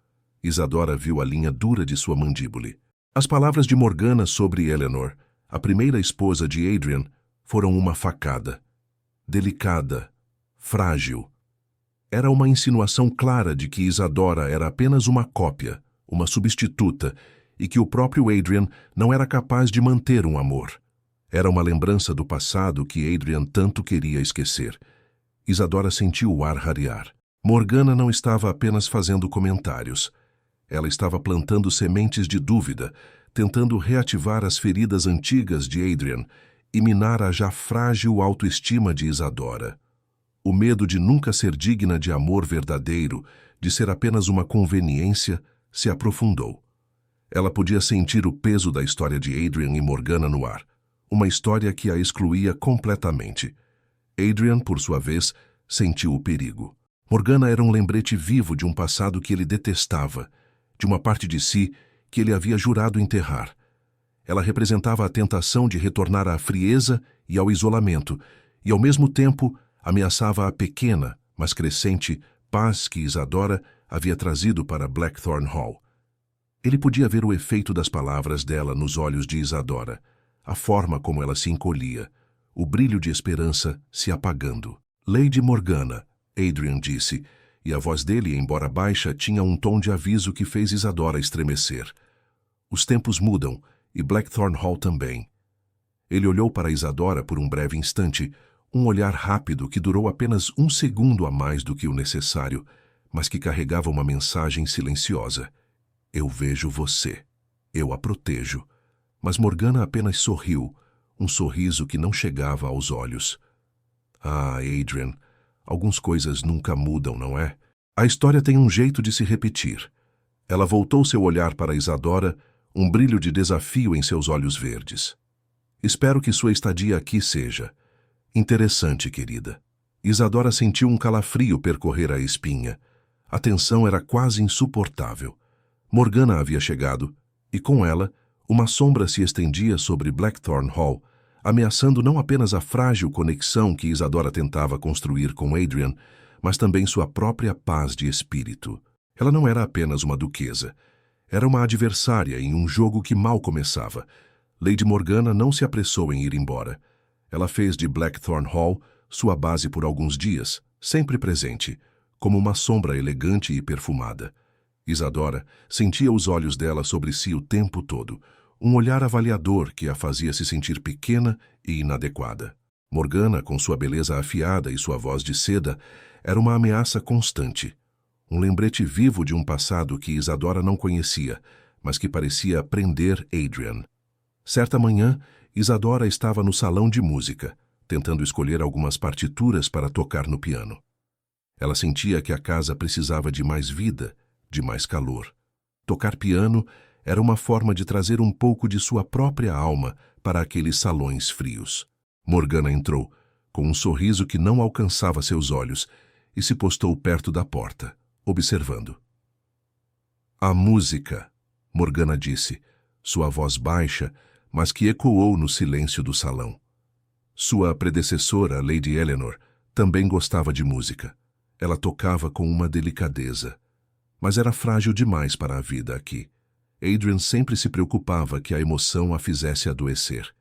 Isadora viu a linha dura de sua mandíbula. As palavras de Morgana sobre Eleanor, a primeira esposa de Adrian, foram uma facada. Delicada, frágil. Era uma insinuação clara de que Isadora era apenas uma cópia, uma substituta, e que o próprio Adrian não era capaz de manter um amor. Era uma lembrança do passado que Adrian tanto queria esquecer. Isadora sentiu o ar rarear. Morgana não estava apenas fazendo comentários. Ela estava plantando sementes de dúvida, tentando reativar as feridas antigas de Adrian, e minar a já frágil autoestima de Isadora. O medo de nunca ser digna de amor verdadeiro, de ser apenas uma conveniência, se aprofundou. Ela podia sentir o peso da história de Adrian e Morgana no ar, uma história que a excluía completamente. Adrian, por sua vez, sentiu o perigo. Morgana era um lembrete vivo de um passado que ele detestava, de uma parte de si que ele havia jurado enterrar. Ela representava a tentação de retornar à frieza e ao isolamento, e ao mesmo tempo ameaçava a pequena, mas crescente, paz que Isadora havia trazido para Blackthorn Hall. Ele podia ver o efeito das palavras dela nos olhos de Isadora, a forma como ela se encolhia, o brilho de esperança se apagando. Lady Morgana, Adrian disse, e a voz dele, embora baixa, tinha um tom de aviso que fez Isadora estremecer. Os tempos mudam, e Blackthorn Hall também. Ele olhou para Isadora por um breve instante, um olhar rápido que durou apenas um segundo a mais do que o necessário, mas que carregava uma mensagem silenciosa. Eu vejo você. Eu a protejo. Mas Morgana apenas sorriu, um sorriso que não chegava aos olhos. Ah, Adrian, algumas coisas nunca mudam, não é? A história tem um jeito de se repetir. Ela voltou seu olhar para Isadora, um brilho de desafio em seus olhos verdes. Espero que sua estadia aqui seja interessante, querida. Isadora sentiu um calafrio percorrer a espinha. A tensão era quase insuportável. Morgana havia chegado, e com ela, uma sombra se estendia sobre Blackthorn Hall, ameaçando não apenas a frágil conexão que Isadora tentava construir com Adrian, mas também sua própria paz de espírito. Ela não era apenas uma duquesa. Era uma adversária em um jogo que mal começava. Lady Morgana não se apressou em ir embora. Ela fez de Blackthorn Hall sua base por alguns dias, sempre presente, como uma sombra elegante e perfumada. Isadora sentia os olhos dela sobre si o tempo todo, um olhar avaliador que a fazia se sentir pequena e inadequada. Morgana, com sua beleza afiada e sua voz de seda, era uma ameaça constante. Um lembrete vivo de um passado que Isadora não conhecia, mas que parecia prender Adrian. Certa manhã, Isadora estava no salão de música, tentando escolher algumas partituras para tocar no piano. Ela sentia que a casa precisava de mais vida, de mais calor. Tocar piano era uma forma de trazer um pouco de sua própria alma para aqueles salões frios. Morgana entrou, com um sorriso que não alcançava seus olhos, e se postou perto da porta, observando. A música, Morgana disse, sua voz baixa, mas que ecoou no silêncio do salão. Sua predecessora, Lady Eleanor, também gostava de música. Ela tocava com uma delicadeza. Mas era frágil demais para a vida aqui. Adrian sempre se preocupava que a emoção a fizesse adoecer.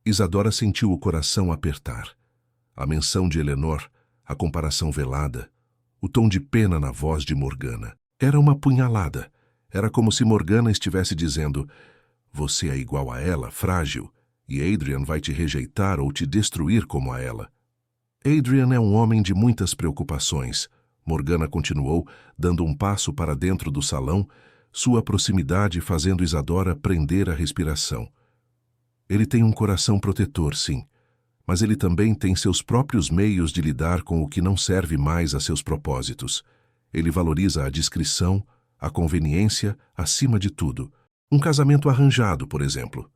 Isadora sentiu o coração apertar. A menção de Eleanor, a comparação velada, o tom de pena na voz de Morgana. Era uma punhalada. Era como se Morgana estivesse dizendo: você é igual a ela, frágil, e Adrian vai te rejeitar ou te destruir como a ela. Adrian é um homem de muitas preocupações. Morgana continuou, dando um passo para dentro do salão, sua proximidade fazendo Isadora prender a respiração. Ele tem um coração protetor, sim, mas ele também tem seus próprios meios de lidar com o que não serve mais a seus propósitos. Ele valoriza a discrição, a conveniência, acima de tudo. Um casamento arranjado, por exemplo.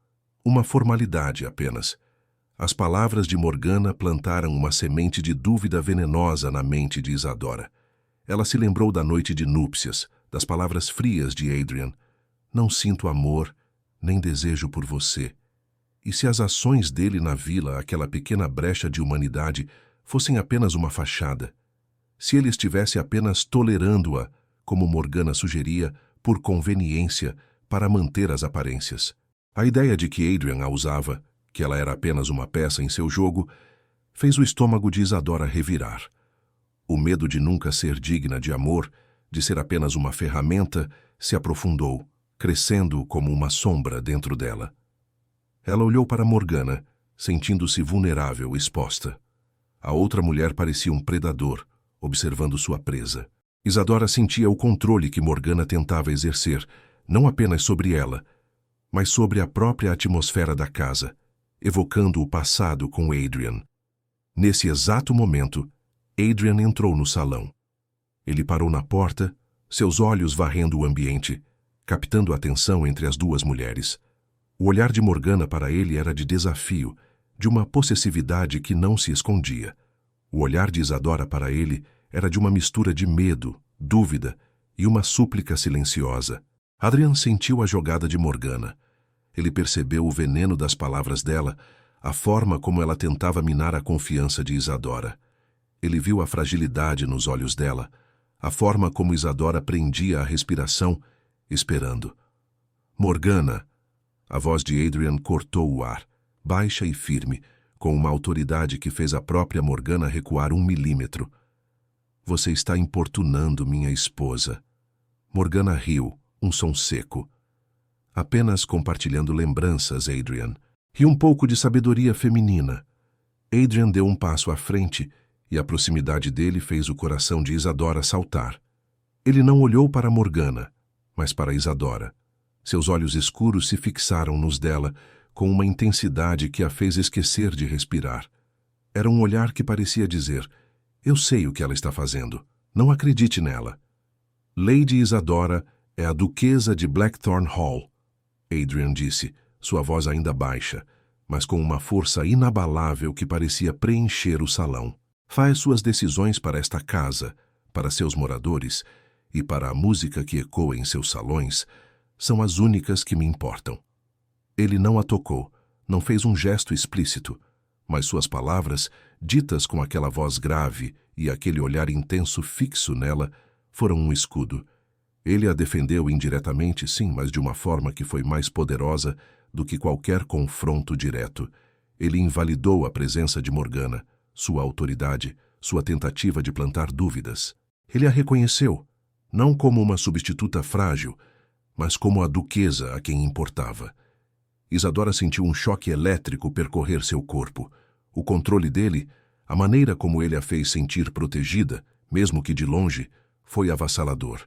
Uma formalidade apenas. As palavras de Morgana plantaram uma semente de dúvida venenosa na mente de Isadora. Ela se lembrou da noite de núpcias, das palavras frias de Adrian. Não sinto amor, nem desejo por você. E se as ações dele na vila, aquela pequena brecha de humanidade, fossem apenas uma fachada? Se ele estivesse apenas tolerando-a, como Morgana sugeria, por conveniência, para manter as aparências. A ideia de que Adrian a usava, que ela era apenas uma peça em seu jogo, fez o estômago de Isadora revirar. O medo de nunca ser digna de amor, de ser apenas uma ferramenta, se aprofundou, crescendo como uma sombra dentro dela. Ela olhou para Morgana, sentindo-se vulnerável, exposta. A outra mulher parecia um predador, observando sua presa. Isadora sentia o controle que Morgana tentava exercer, não apenas sobre ela, mas sobre a própria atmosfera da casa, evocando o passado com Adrian. Nesse exato momento, Adrian entrou no salão. Ele parou na porta, seus olhos varrendo o ambiente, captando a atenção entre as duas mulheres. O olhar de Morgana para ele era de desafio, de uma possessividade que não se escondia. O olhar de Isadora para ele era de uma mistura de medo, dúvida e uma súplica silenciosa. Adrian sentiu a jogada de Morgana. Ele percebeu o veneno das palavras dela, a forma como ela tentava minar a confiança de Isadora. Ele viu a fragilidade nos olhos dela, a forma como Isadora prendia a respiração, esperando. Morgana! A voz de Adrian cortou o ar, baixa e firme, com uma autoridade que fez a própria Morgana recuar 1 milímetro. Você está importunando minha esposa. Morgana riu, um som seco. Apenas compartilhando lembranças, Adrian, e um pouco de sabedoria feminina. Adrian deu um passo à frente, e a proximidade dele fez o coração de Isadora saltar. Ele não olhou para Morgana, mas para Isadora. Seus olhos escuros se fixaram nos dela, com uma intensidade que a fez esquecer de respirar. Era um olhar que parecia dizer: eu sei o que ela está fazendo. Não acredite nela. Lady Isadora é a duquesa de Blackthorn Hall, Adrian disse, sua voz ainda baixa, mas com uma força inabalável que parecia preencher o salão. Faz suas decisões para esta casa, para seus moradores e para a música que ecoa em seus salões, são as únicas que me importam. Ele não a tocou, não fez um gesto explícito, mas suas palavras, ditas com aquela voz grave e aquele olhar intenso fixo nela, foram um escudo. Ele a defendeu indiretamente, sim, mas de uma forma que foi mais poderosa do que qualquer confronto direto. Ele invalidou a presença de Morgana, sua autoridade, sua tentativa de plantar dúvidas. Ele a reconheceu, não como uma substituta frágil, mas como a duquesa a quem importava. Isadora sentiu um choque elétrico percorrer seu corpo. O controle dele, a maneira como ele a fez sentir protegida, mesmo que de longe, foi avassalador.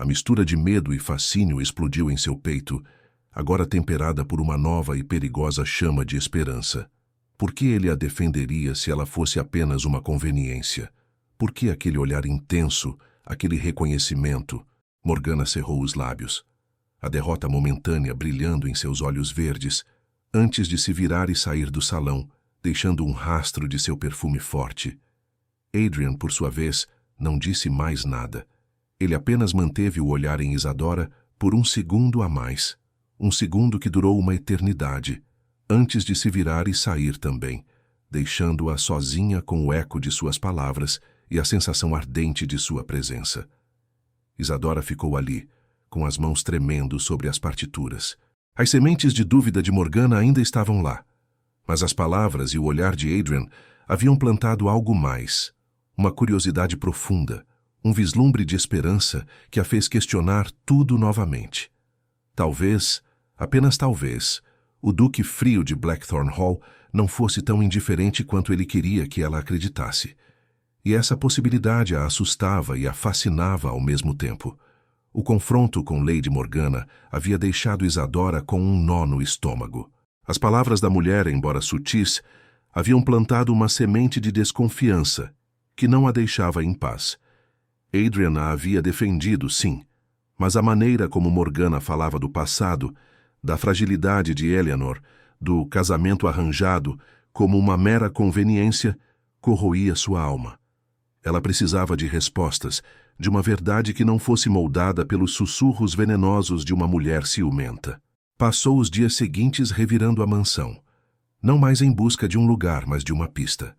A mistura de medo e fascínio explodiu em seu peito, agora temperada por uma nova e perigosa chama de esperança. Por que ele a defenderia se ela fosse apenas uma conveniência? Por que aquele olhar intenso, aquele reconhecimento? Morgana cerrou os lábios, a derrota momentânea brilhando em seus olhos verdes, antes de se virar e sair do salão, deixando um rastro de seu perfume forte. Adrian, por sua vez, não disse mais nada. Ele apenas manteve o olhar em Isadora por um segundo a mais, um segundo que durou uma eternidade, antes de se virar e sair também, deixando-a sozinha com o eco de suas palavras e a sensação ardente de sua presença. Isadora ficou ali, com as mãos tremendo sobre as partituras. As sementes de dúvida de Morgana ainda estavam lá, mas as palavras e o olhar de Adrian haviam plantado algo mais, uma curiosidade profunda, um vislumbre de esperança que a fez questionar tudo novamente. Talvez, apenas talvez, o Duque Frio de Blackthorn Hall não fosse tão indiferente quanto ele queria que ela acreditasse. E essa possibilidade a assustava e a fascinava ao mesmo tempo. O confronto com Lady Morgana havia deixado Isadora com um nó no estômago. As palavras da mulher, embora sutis, haviam plantado uma semente de desconfiança que não a deixava em paz. Adrian a havia defendido, sim, mas a maneira como Morgana falava do passado, da fragilidade de Eleanor, do casamento arranjado como uma mera conveniência, corroía sua alma. Ela precisava de respostas, de uma verdade que não fosse moldada pelos sussurros venenosos de uma mulher ciumenta. Passou os dias seguintes revirando a mansão, não mais em busca de um lugar, mas de uma pista.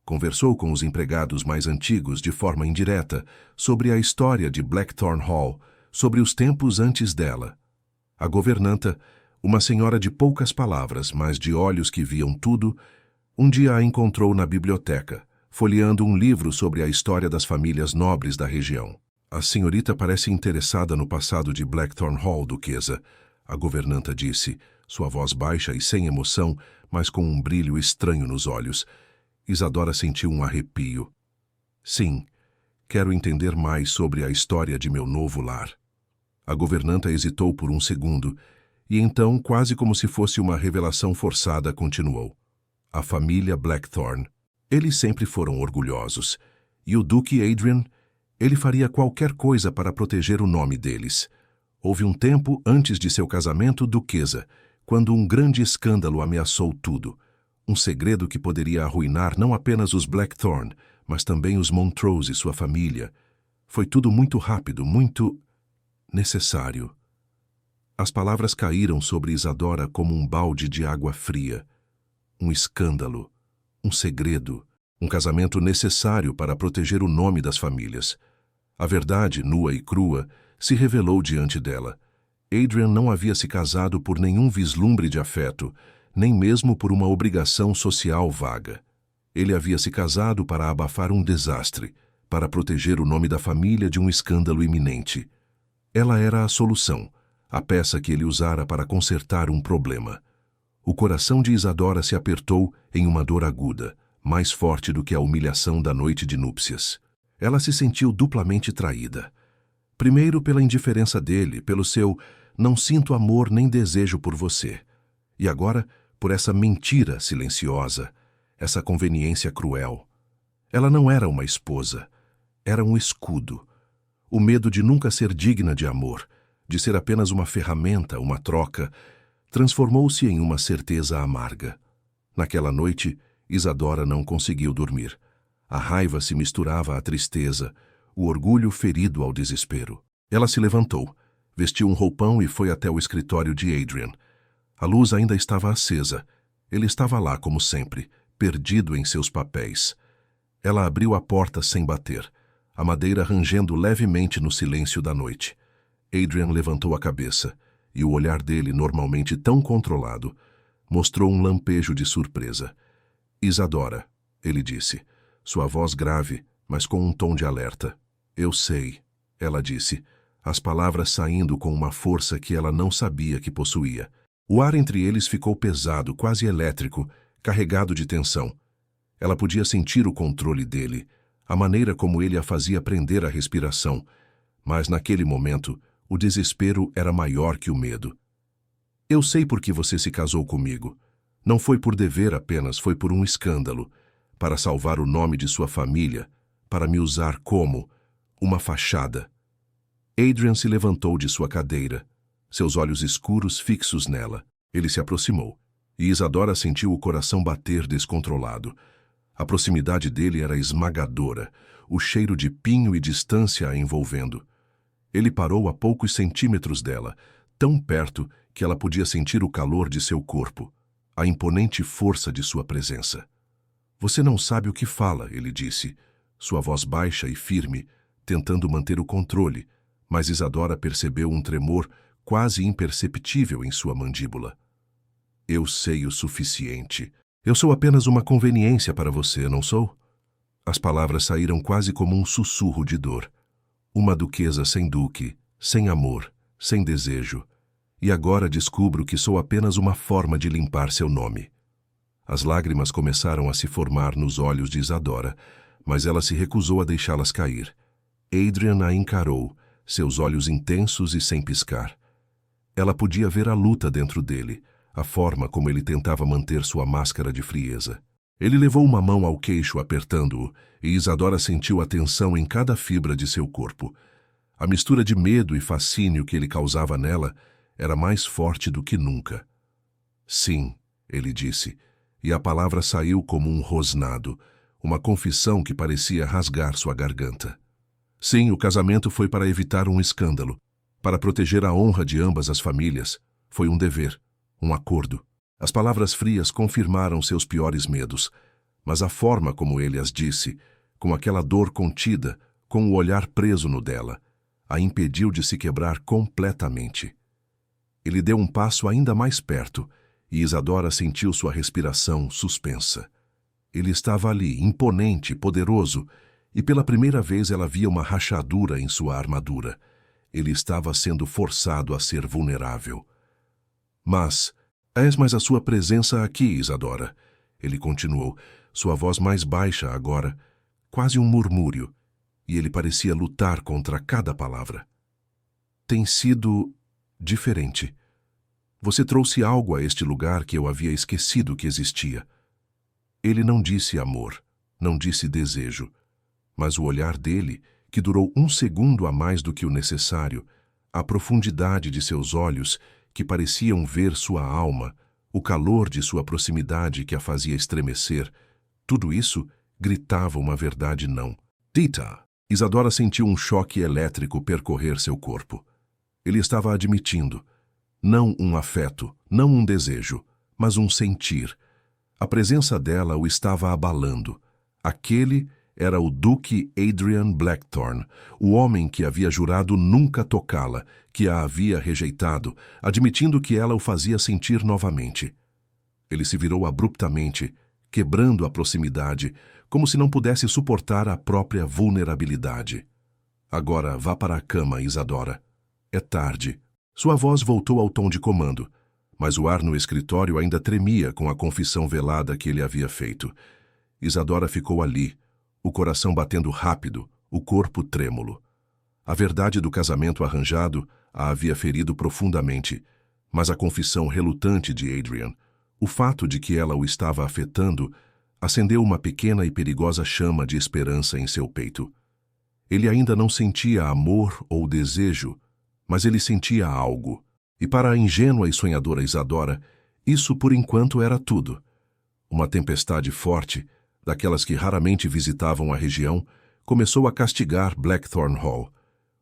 Conversou com os empregados mais antigos de forma indireta sobre a história de Blackthorn Hall, sobre os tempos antes dela. A governanta, uma senhora de poucas palavras, mas de olhos que viam tudo, um dia a encontrou na biblioteca, folheando um livro sobre a história das famílias nobres da região. A senhorita parece interessada no passado de Blackthorn Hall, duquesa, a governanta disse, sua voz baixa e sem emoção, mas com um brilho estranho nos olhos. Isadora sentiu um arrepio. Sim, quero entender mais sobre a história de meu novo lar. A governanta hesitou por um segundo, E então, quase como se fosse uma revelação forçada, continuou. A família Blackthorne. Eles sempre foram orgulhosos. E o Duque Adrian, ele faria qualquer coisa para proteger o nome deles. Houve um tempo antes de seu casamento, duquesa, quando um grande escândalo ameaçou tudo. Um segredo que poderia arruinar não apenas os Blackthorne, mas também os Montrose e sua família. Foi tudo muito rápido, muito necessário. As palavras caíram sobre Isadora como um balde de água fria. Um escândalo, um segredo, um casamento necessário para proteger o nome das famílias. A verdade, nua e crua, se revelou diante dela. Adrian não havia se casado por nenhum vislumbre de afeto, nem mesmo por uma obrigação social vaga. Ele havia se casado para abafar um desastre, para proteger o nome da família de um escândalo iminente. Ela era a solução, a peça que ele usara para consertar um problema. O coração de Isadora se apertou em uma dor aguda, mais forte do que a humilhação da noite de núpcias. Ela se sentiu duplamente traída. Primeiro pela indiferença dele, pelo seu "não sinto amor nem desejo por você". E agora, por essa mentira silenciosa, essa conveniência cruel. Ela não era uma esposa, era um escudo. O medo de nunca ser digna de amor, de ser apenas uma ferramenta, uma troca, transformou-se em uma certeza amarga. Naquela noite, Isadora não conseguiu dormir. A raiva se misturava à tristeza, o orgulho ferido ao desespero. Ela se levantou, vestiu um roupão e foi até o escritório de Adrian. A luz ainda estava acesa. Ele estava lá, como sempre, perdido em seus papéis. Ela abriu a porta sem bater, a madeira rangendo levemente no silêncio da noite. Adrian levantou a cabeça, e o olhar dele, normalmente tão controlado, mostrou um lampejo de surpresa. "Isadora", ele disse, sua voz grave, mas com um tom de alerta. "Eu sei", ela disse, as palavras saindo com uma força que ela não sabia que possuía. O ar entre eles ficou pesado, quase elétrico, carregado de tensão. Ela podia sentir o controle dele, a maneira como ele a fazia prender a respiração, mas naquele momento, o desespero era maior que o medo. "Eu sei por que você se casou comigo. Não foi por dever apenas, foi por um escândalo, para salvar o nome de sua família, para me usar como uma fachada." Adrian se levantou de sua cadeira, seus olhos escuros fixos nela. Ele se aproximou, e Isadora sentiu o coração bater descontrolado. A proximidade dele era esmagadora, o cheiro de pinho e distância a envolvendo. Ele parou a poucos centímetros dela, tão perto que ela podia sentir o calor de seu corpo, a imponente força de sua presença. "Você não sabe o que fala", ele disse, sua voz baixa e firme, tentando manter o controle, mas Isadora percebeu um tremor quase imperceptível em sua mandíbula. "Eu sei o suficiente. Eu sou apenas uma conveniência para você, não sou?" As palavras saíram quase como um sussurro de dor. Uma duquesa sem duque, sem amor, sem desejo. E agora descubro que sou apenas uma forma de limpar seu nome. As lágrimas começaram a se formar nos olhos de Isadora, mas ela se recusou a deixá-las cair. Adrian a encarou, seus olhos intensos e sem piscar. Ela podia ver a luta dentro dele, a forma como ele tentava manter sua máscara de frieza. Ele levou uma mão ao queixo apertando-o, e Isadora sentiu a tensão em cada fibra de seu corpo. A mistura de medo e fascínio que ele causava nela era mais forte do que nunca. "Sim", ele disse, e a palavra saiu como um rosnado, uma confissão que parecia rasgar sua garganta. "Sim, o casamento foi para evitar um escândalo, para proteger a honra de ambas as famílias. Foi um dever, um acordo." As palavras frias confirmaram seus piores medos, mas a forma como ele as disse, com aquela dor contida, com o olhar preso no dela, a impediu de se quebrar completamente. Ele deu um passo ainda mais perto, e Isadora sentiu sua respiração suspensa. Ele estava ali, imponente, poderoso, e pela primeira vez ela via uma rachadura em sua armadura. Ele estava sendo forçado a ser vulnerável. "Mas a sua presença aqui, Isadora", ele continuou, sua voz mais baixa agora, quase um murmúrio, e ele parecia lutar contra cada palavra. "Tem sido diferente. Você trouxe algo a este lugar que eu havia esquecido que existia. Ele não disse amor, não disse desejo, mas o olhar dele, que durou 1 segundo a mais do que o necessário, a profundidade de seus olhos, que pareciam ver sua alma, o calor de sua proximidade que a fazia estremecer, tudo isso gritava uma verdade não. Tita! Isadora sentiu um choque elétrico percorrer seu corpo. Ele estava admitindo, não um afeto, não um desejo, mas um sentir. A presença dela o estava abalando. Aquele era o Duque Adrian Blackthorne, o homem que havia jurado nunca tocá-la, que a havia rejeitado, admitindo que ela o fazia sentir novamente. Ele se virou abruptamente, quebrando a proximidade, como se não pudesse suportar a própria vulnerabilidade. Agora vá para a cama, Isadora. É tarde. Sua voz voltou ao tom de comando, mas o ar no escritório ainda tremia com a confissão velada que ele havia feito. Isadora ficou ali, o coração batendo rápido, o corpo trêmulo. A verdade do casamento arranjado a havia ferido profundamente, mas a confissão relutante de Adrian, o fato de que ela o estava afetando, acendeu uma pequena e perigosa chama de esperança em seu peito. Ele ainda não sentia amor ou desejo, mas ele sentia algo. E para a ingênua e sonhadora Isadora, isso por enquanto era tudo. Uma tempestade forte, daquelas que raramente visitavam a região, começou a castigar Blackthorne Hall.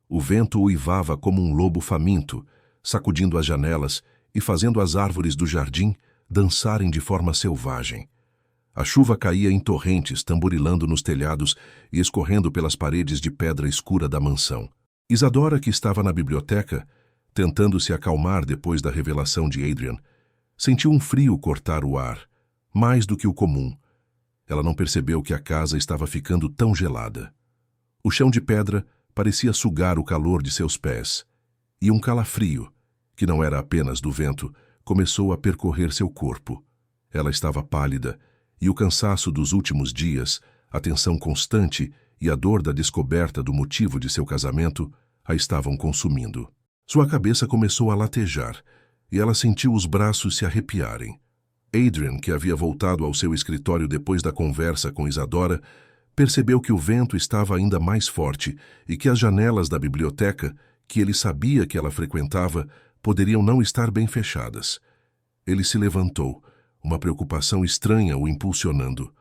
O vento uivava como um lobo faminto, sacudindo as janelas e fazendo as árvores do jardim dançarem de forma selvagem. A chuva caía em torrentes, tamborilando nos telhados e escorrendo pelas paredes de pedra escura da mansão. Isadora, que estava na biblioteca, tentando se acalmar depois da revelação de Adrian, sentiu um frio cortar o ar, mais do que o comum. Ela não percebeu que a casa estava ficando tão gelada. O chão de pedra parecia sugar o calor de seus pés, e um calafrio, que não era apenas do vento, começou a percorrer seu corpo. Ela estava pálida, e o cansaço dos últimos dias, a tensão constante e a dor da descoberta do motivo de seu casamento a estavam consumindo. Sua cabeça começou a latejar, e ela sentiu os braços se arrepiarem. Adrian, que havia voltado ao seu escritório depois da conversa com Isadora, percebeu que o vento estava ainda mais forte e que as janelas da biblioteca, que ele sabia que ela frequentava, poderiam não estar bem fechadas. Ele se levantou, uma preocupação estranha o impulsionando.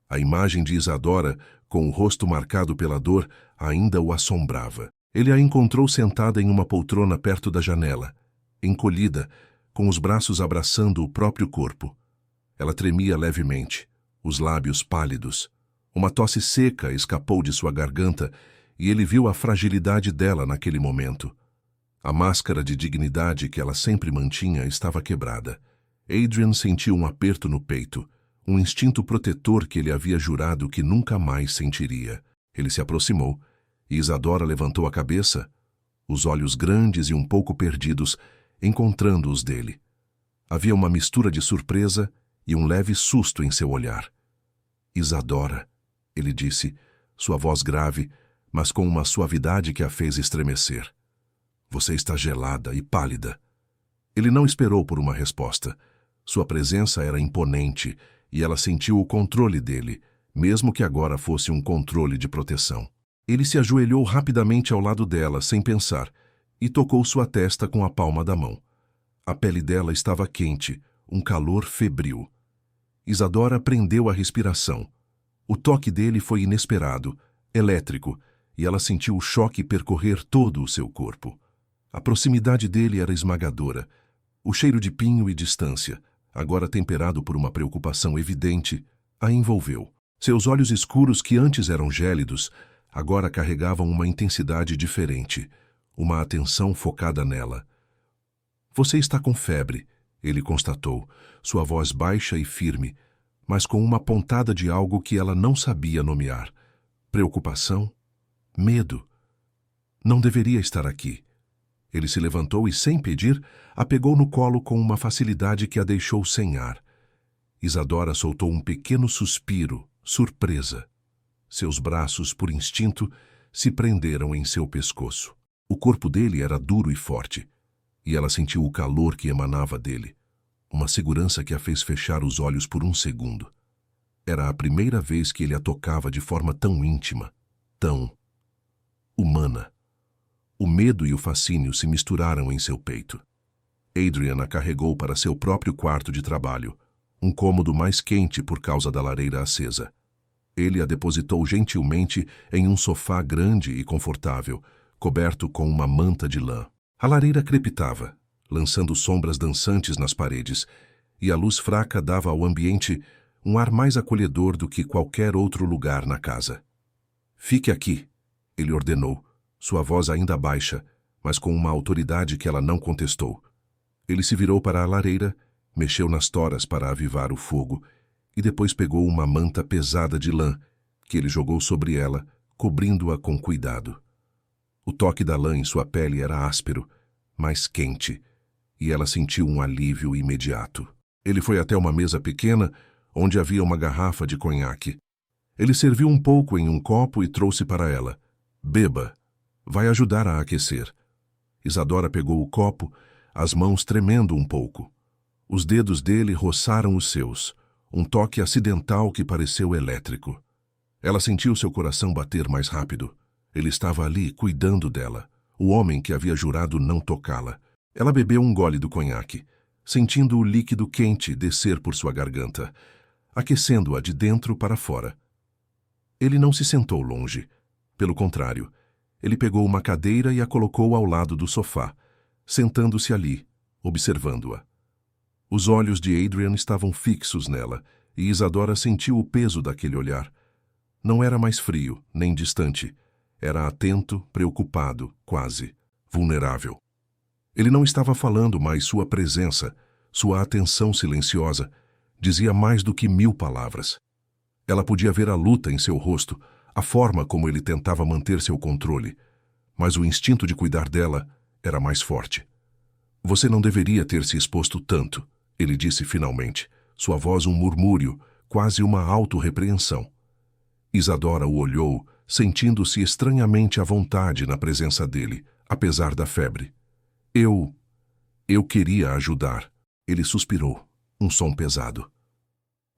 A imagem de Isadora, com o rosto marcado pela dor, ainda o assombrava. Ele a encontrou sentada em uma poltrona perto da janela, encolhida, com os braços abraçando o próprio corpo. Ela tremia levemente, os lábios pálidos. Uma tosse seca escapou de sua garganta e ele viu a fragilidade dela naquele momento. A máscara de dignidade que ela sempre mantinha estava quebrada. Adrian sentiu um aperto no peito, um instinto protetor que ele havia jurado que nunca mais sentiria. Ele se aproximou e Isadora levantou a cabeça, os olhos grandes e um pouco perdidos, encontrando os dele. Havia uma mistura de surpresa e um leve susto em seu olhar. Isadora, ele disse, sua voz grave, mas com uma suavidade que a fez estremecer. Você está gelada e pálida. Ele não esperou por uma resposta. Sua presença era imponente e ela sentiu o controle dele, mesmo que agora fosse um controle de proteção. Ele se ajoelhou rapidamente ao lado dela, sem pensar, e tocou sua testa com a palma da mão. A pele dela estava quente, um calor febril. Isadora prendeu a respiração. O toque dele foi inesperado, elétrico, e ela sentiu o choque percorrer todo o seu corpo. A proximidade dele era esmagadora. O cheiro de pinho e distância, agora temperado por uma preocupação evidente, a envolveu. Seus olhos escuros, que antes eram gélidos, agora carregavam uma intensidade diferente, uma atenção focada nela. Você está com febre, ele constatou, sua voz baixa e firme, mas com uma pontada de algo que ela não sabia nomear. Preocupação? Medo? Não deveria estar aqui. Ele se levantou e, sem pedir, a pegou no colo com uma facilidade que a deixou sem ar. Isadora soltou um pequeno suspiro, surpresa. Seus braços, por instinto, se prenderam em seu pescoço. O corpo dele era duro e forte. e ela sentiu o calor que emanava dele, uma segurança que a fez fechar os olhos por um segundo. Era a primeira vez que ele a tocava de forma tão íntima, tão humana. O medo e o fascínio se misturaram em seu peito. Adrian a carregou para seu próprio quarto de trabalho, um cômodo mais quente por causa da lareira acesa. Ele a depositou gentilmente em um sofá grande e confortável, coberto com uma manta de lã. A lareira crepitava, lançando sombras dançantes nas paredes, e a luz fraca dava ao ambiente um ar mais acolhedor do que qualquer outro lugar na casa. "Fique aqui", ele ordenou, sua voz ainda baixa, mas com uma autoridade que ela não contestou. Ele se virou para a lareira, mexeu nas toras para avivar o fogo e depois pegou uma manta pesada de lã, que ele jogou sobre ela, cobrindo-a com cuidado. O toque da lã em sua pele era áspero, mas quente, e ela sentiu um alívio imediato. Ele foi até uma mesa pequena, onde havia uma garrafa de conhaque. Ele serviu um pouco em um copo e trouxe para ela. "Beba. Vai ajudar a aquecer." Isadora pegou o copo, as mãos tremendo um pouco. Os dedos dele roçaram os seus, um toque acidental que pareceu elétrico. Ela sentiu seu coração bater mais rápido. Ele estava ali, cuidando dela, o homem que havia jurado não tocá-la. Ela bebeu um gole do conhaque, sentindo o líquido quente descer por sua garganta, aquecendo-a de dentro para fora. Ele não se sentou longe. Pelo contrário, ele pegou uma cadeira e a colocou ao lado do sofá, sentando-se ali, observando-a. Os olhos de Adrian estavam fixos nela, e Isadora sentiu o peso daquele olhar. Não era mais frio, nem distante. Era atento, preocupado, quase, vulnerável. Ele não estava falando, mas sua presença, sua atenção silenciosa, dizia mais do que 1000 palavras. Ela podia ver a luta em seu rosto, a forma como ele tentava manter seu controle, mas o instinto de cuidar dela era mais forte. "Você não deveria ter se exposto tanto", ele disse finalmente, sua voz um murmúrio, quase uma autorrepreensão. Isadora o olhou, sentindo-se estranhamente à vontade na presença dele, apesar da febre. Eu queria ajudar." Ele suspirou, um som pesado.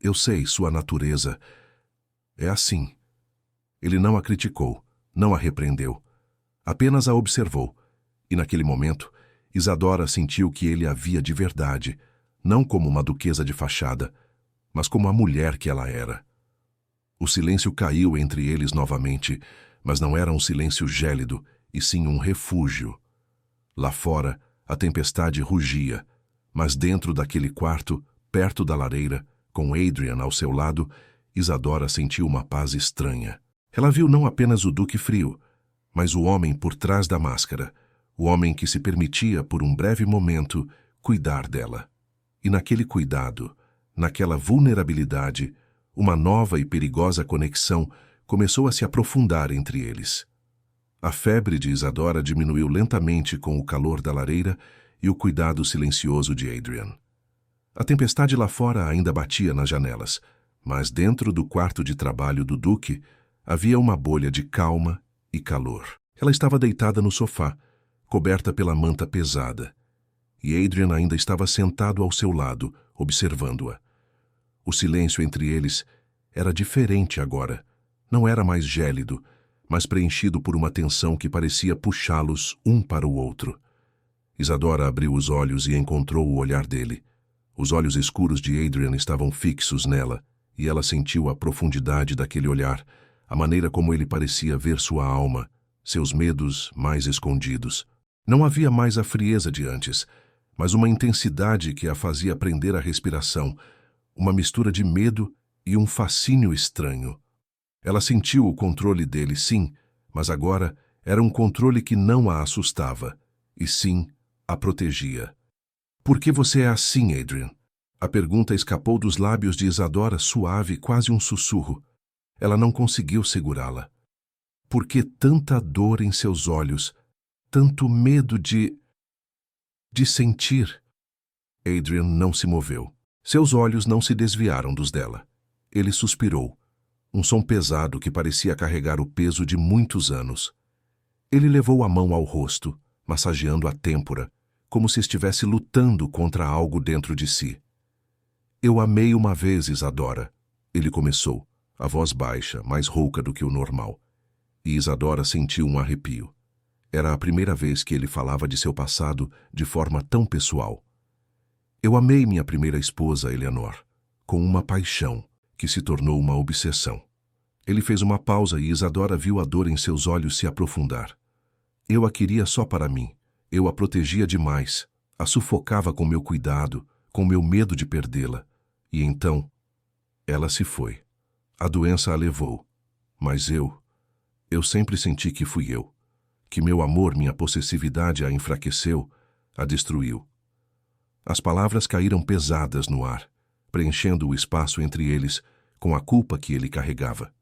"Eu sei, sua natureza é assim." Ele não a criticou, não a repreendeu. Apenas a observou, e naquele momento, Isadora sentiu que ele a via de verdade, não como uma duquesa de fachada, mas como a mulher que ela era. O silêncio caiu entre eles novamente, mas não era um silêncio gélido, e sim um refúgio. Lá fora, a tempestade rugia, mas dentro daquele quarto, perto da lareira, com Adrian ao seu lado, Isadora sentiu uma paz estranha. Ela viu não apenas o Duque frio, mas o homem por trás da máscara, o homem que se permitia, por um breve momento, cuidar dela. E naquele cuidado, naquela vulnerabilidade, uma nova e perigosa conexão começou a se aprofundar entre eles. A febre de Isadora diminuiu lentamente com o calor da lareira e o cuidado silencioso de Adrian. A tempestade lá fora ainda batia nas janelas, mas dentro do quarto de trabalho do Duque havia uma bolha de calma e calor. Ela estava deitada no sofá, coberta pela manta pesada, e Adrian ainda estava sentado ao seu lado, observando-a. O silêncio entre eles era diferente agora. Não era mais gélido, mas preenchido por uma tensão que parecia puxá-los um para o outro. Isadora abriu os olhos e encontrou o olhar dele. Os olhos escuros de Adrian estavam fixos nela, e ela sentiu a profundidade daquele olhar, a maneira como ele parecia ver sua alma, seus medos mais escondidos. Não havia mais a frieza de antes, mas uma intensidade que a fazia prender a respiração, uma mistura de medo e um fascínio estranho. Ela sentiu o controle dele, sim, mas agora era um controle que não a assustava, e sim a protegia. "Por que você é assim, Adrian?" A pergunta escapou dos lábios de Isadora, suave, quase um sussurro. Ela não conseguiu segurá-la. "Por que tanta dor em seus olhos? Tanto medo de sentir?" Adrian não se moveu. Seus olhos não se desviaram dos dela. Ele suspirou, um som pesado que parecia carregar o peso de muitos anos. Ele levou a mão ao rosto, massageando a têmpora, como se estivesse lutando contra algo dentro de si. Eu amei uma vez, Isadora, ele começou, a voz baixa, mais rouca do que o normal. E Isadora sentiu um arrepio. Era a primeira vez que ele falava de seu passado de forma tão pessoal. Eu amei minha primeira esposa, Eleanor, com uma paixão que se tornou uma obsessão. Ele fez uma pausa e Isadora viu a dor em seus olhos se aprofundar. Eu a queria só para mim. Eu a protegia demais. A sufocava com meu cuidado, com meu medo de perdê-la. E então, ela se foi. A doença a levou. Mas eu sempre senti que fui eu. Que meu amor, minha possessividade a enfraqueceu, a destruiu. As palavras caíram pesadas no ar, preenchendo o espaço entre eles com a culpa que ele carregava.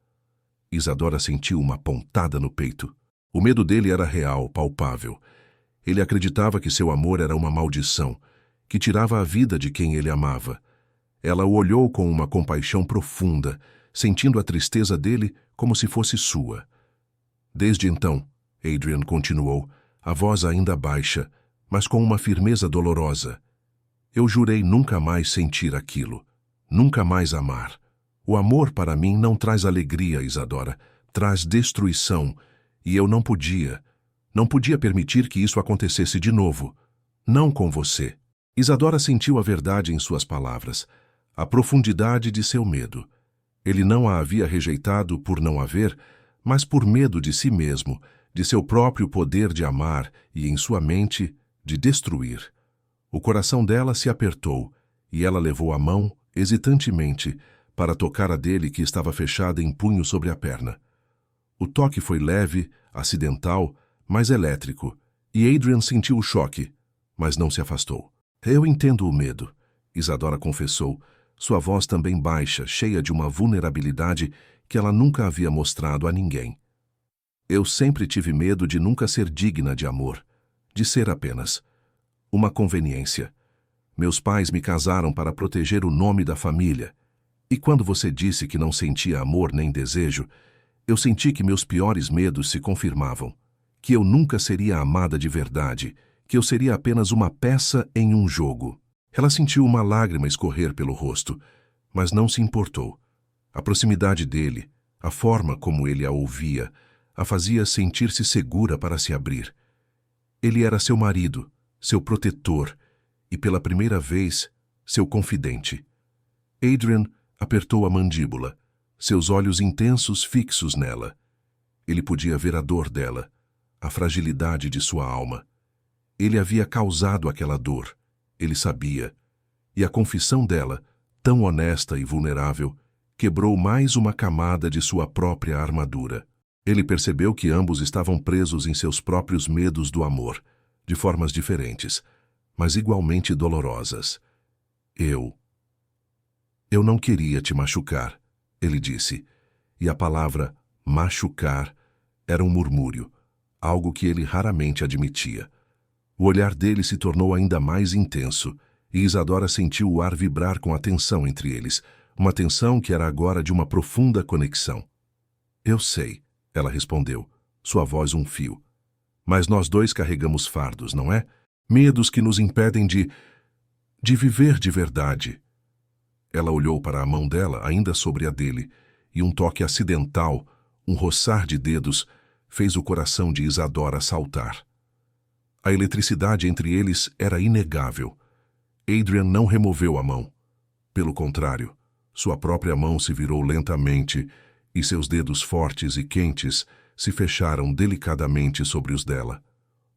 Isadora sentiu uma pontada no peito. O medo dele era real, palpável. Ele acreditava que seu amor era uma maldição, que tirava a vida de quem ele amava. Ela o olhou com uma compaixão profunda, sentindo a tristeza dele como se fosse sua. Desde então, Adrian continuou, a voz ainda baixa, mas com uma firmeza dolorosa. Eu jurei nunca mais sentir aquilo, nunca mais amar. O amor para mim não traz alegria, Isadora, traz destruição, e eu não podia permitir que isso acontecesse de novo. Não com você. Isadora sentiu a verdade em suas palavras, a profundidade de seu medo. Ele não a havia rejeitado por não haver, mas por medo de si mesmo, de seu próprio poder de amar e, em sua mente, de destruir. O coração dela se apertou, e ela levou a mão, hesitantemente, para tocar a dele que estava fechada em punho sobre a perna. O toque foi leve, acidental, mas elétrico, e Adrian sentiu o choque, mas não se afastou. Eu entendo o medo, Isadora confessou, sua voz também baixa, cheia de uma vulnerabilidade que ela nunca havia mostrado a ninguém. Eu sempre tive medo de nunca ser digna de amor, de ser apenas uma conveniência. Meus pais me casaram para proteger o nome da família, e quando você disse que não sentia amor nem desejo, eu senti que meus piores medos se confirmavam, que eu nunca seria amada de verdade, que eu seria apenas uma peça em um jogo. Ela sentiu uma lágrima escorrer pelo rosto, mas não se importou. A proximidade dele, a forma como ele a ouvia, a fazia sentir-se segura para se abrir. Ele era seu marido, seu protetor e, pela primeira vez, seu confidente. Adrian apertou a mandíbula, seus olhos intensos fixos nela. Ele podia ver a dor dela, a fragilidade de sua alma. Ele havia causado aquela dor, ele sabia, e a confissão dela, tão honesta e vulnerável, quebrou mais uma camada de sua própria armadura. Ele percebeu que ambos estavam presos em seus próprios medos do amor, de formas diferentes, mas igualmente dolorosas. Eu não queria te machucar, ele disse, e a palavra machucar era um murmúrio, algo que ele raramente admitia. O olhar dele se tornou ainda mais intenso, e Isadora sentiu o ar vibrar com a tensão entre eles, uma tensão que era agora de uma profunda conexão. Eu sei, ela respondeu, sua voz um fio. Mas nós dois carregamos fardos, não é? Medos que nos impedem de viver de verdade. Ela olhou para a mão dela, ainda sobre a dele, e um toque acidental, um roçar de dedos, fez o coração de Isadora saltar. A eletricidade entre eles era inegável. Adrian não removeu a mão. Pelo contrário, sua própria mão se virou lentamente e seus dedos fortes e quentes se fecharam delicadamente sobre os dela.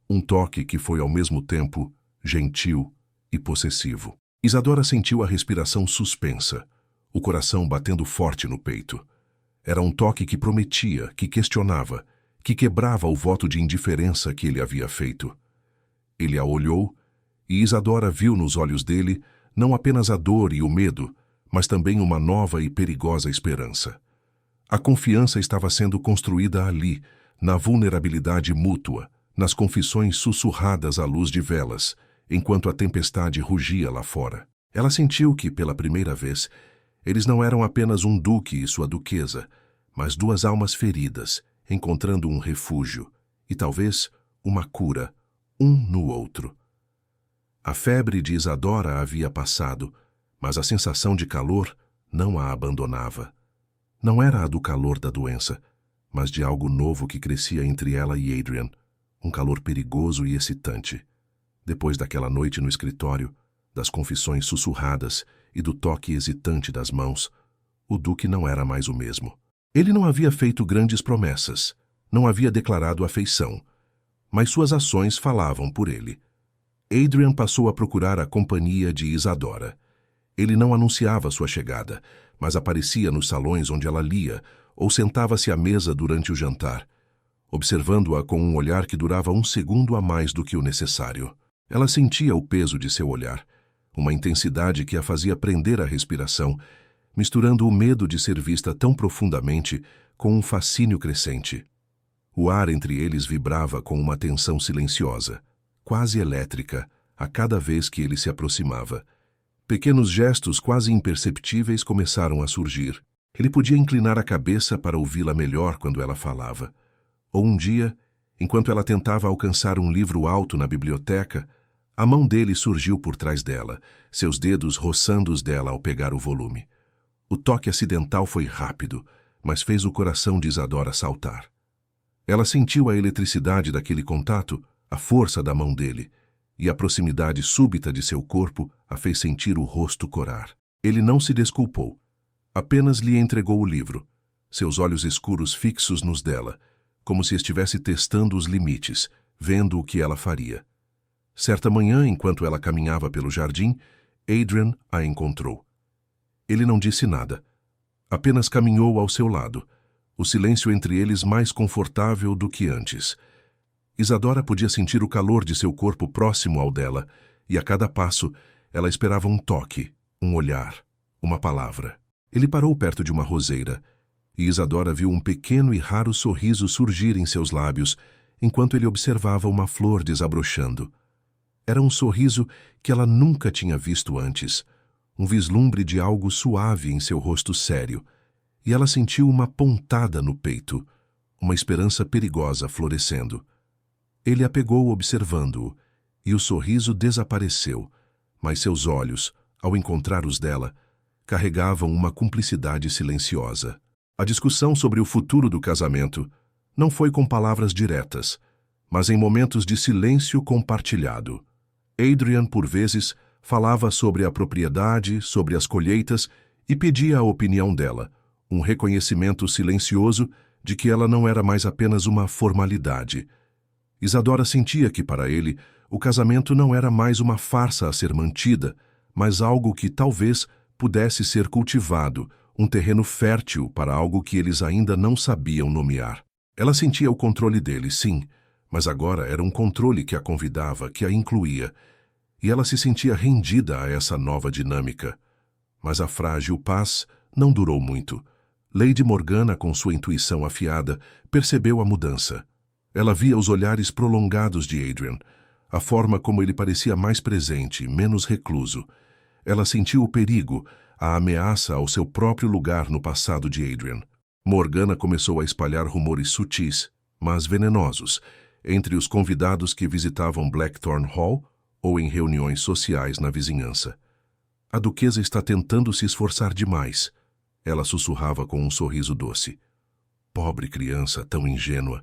Um toque que foi ao mesmo tempo gentil e possessivo. Isadora sentiu a respiração suspensa, o coração batendo forte no peito. Era um toque que prometia, que questionava, que quebrava o voto de indiferença que ele havia feito. Ele a olhou, e Isadora viu nos olhos dele não apenas a dor e o medo, mas também uma nova e perigosa esperança. A confiança estava sendo construída ali, na vulnerabilidade mútua, nas confissões sussurradas à luz de velas, enquanto a tempestade rugia lá fora. Ela sentiu que, pela primeira vez, eles não eram apenas um duque e sua duquesa, mas duas almas feridas, encontrando um refúgio e talvez uma cura, um no outro. A febre de Isadora havia passado, mas a sensação de calor não a abandonava. Não era a do calor da doença, mas de algo novo que crescia entre ela e Adrian, um calor perigoso e excitante. Depois daquela noite no escritório, das confissões sussurradas e do toque hesitante das mãos, o Duque não era mais o mesmo. Ele não havia feito grandes promessas, não havia declarado afeição, mas suas ações falavam por ele. Adrian passou a procurar a companhia de Isadora. Ele não anunciava sua chegada, mas aparecia nos salões onde ela lia ou sentava-se à mesa durante o jantar, observando-a com um olhar que durava 1 segundo a mais do que o necessário. Ela sentia o peso de seu olhar, uma intensidade que a fazia prender a respiração, misturando o medo de ser vista tão profundamente com um fascínio crescente. O ar entre eles vibrava com uma tensão silenciosa, quase elétrica, a cada vez que ele se aproximava. Pequenos gestos quase imperceptíveis começaram a surgir. Ele podia inclinar a cabeça para ouvi-la melhor quando ela falava. Ou um dia, enquanto ela tentava alcançar um livro alto na biblioteca, a mão dele surgiu por trás dela, seus dedos roçando os dela ao pegar o volume. O toque acidental foi rápido, mas fez o coração de Isadora saltar. Ela sentiu a eletricidade daquele contato, a força da mão dele, e a proximidade súbita de seu corpo a fez sentir o rosto corar. Ele não se desculpou. Apenas lhe entregou o livro, seus olhos escuros fixos nos dela, como se estivesse testando os limites, vendo o que ela faria. Certa manhã, enquanto ela caminhava pelo jardim, Adrian a encontrou. Ele não disse nada. Apenas caminhou ao seu lado, o silêncio entre eles mais confortável do que antes. Isadora podia sentir o calor de seu corpo próximo ao dela, e a cada passo ela esperava um toque, um olhar, uma palavra. Ele parou perto de uma roseira, e Isadora viu um pequeno e raro sorriso surgir em seus lábios, enquanto ele observava uma flor desabrochando. Era um sorriso que ela nunca tinha visto antes, um vislumbre de algo suave em seu rosto sério, e ela sentiu uma pontada no peito, uma esperança perigosa florescendo. Ele a pegou observando-o, e o sorriso desapareceu, mas seus olhos, ao encontrar os dela, carregavam uma cumplicidade silenciosa. A discussão sobre o futuro do casamento não foi com palavras diretas, mas em momentos de silêncio compartilhado. Adrian, por vezes, falava sobre a propriedade, sobre as colheitas e pedia a opinião dela, um reconhecimento silencioso de que ela não era mais apenas uma formalidade. Isadora sentia que, para ele, o casamento não era mais uma farsa a ser mantida, mas algo que talvez pudesse ser cultivado, um terreno fértil para algo que eles ainda não sabiam nomear. Ela sentia o controle dele, sim, mas agora era um controle que a convidava, que a incluía, e ela se sentia rendida a essa nova dinâmica. Mas a frágil paz não durou muito. Lady Morgana, com sua intuição afiada, percebeu a mudança. Ela via os olhares prolongados de Adrian, a forma como ele parecia mais presente, menos recluso. Ela sentiu o perigo, a ameaça ao seu próprio lugar no passado de Adrian. Morgana começou a espalhar rumores sutis, mas venenosos, entre os convidados que visitavam Blackthorn Hall ou em reuniões sociais na vizinhança. A duquesa está tentando se esforçar demais, ela sussurrava com um sorriso doce. Pobre criança, tão ingênua.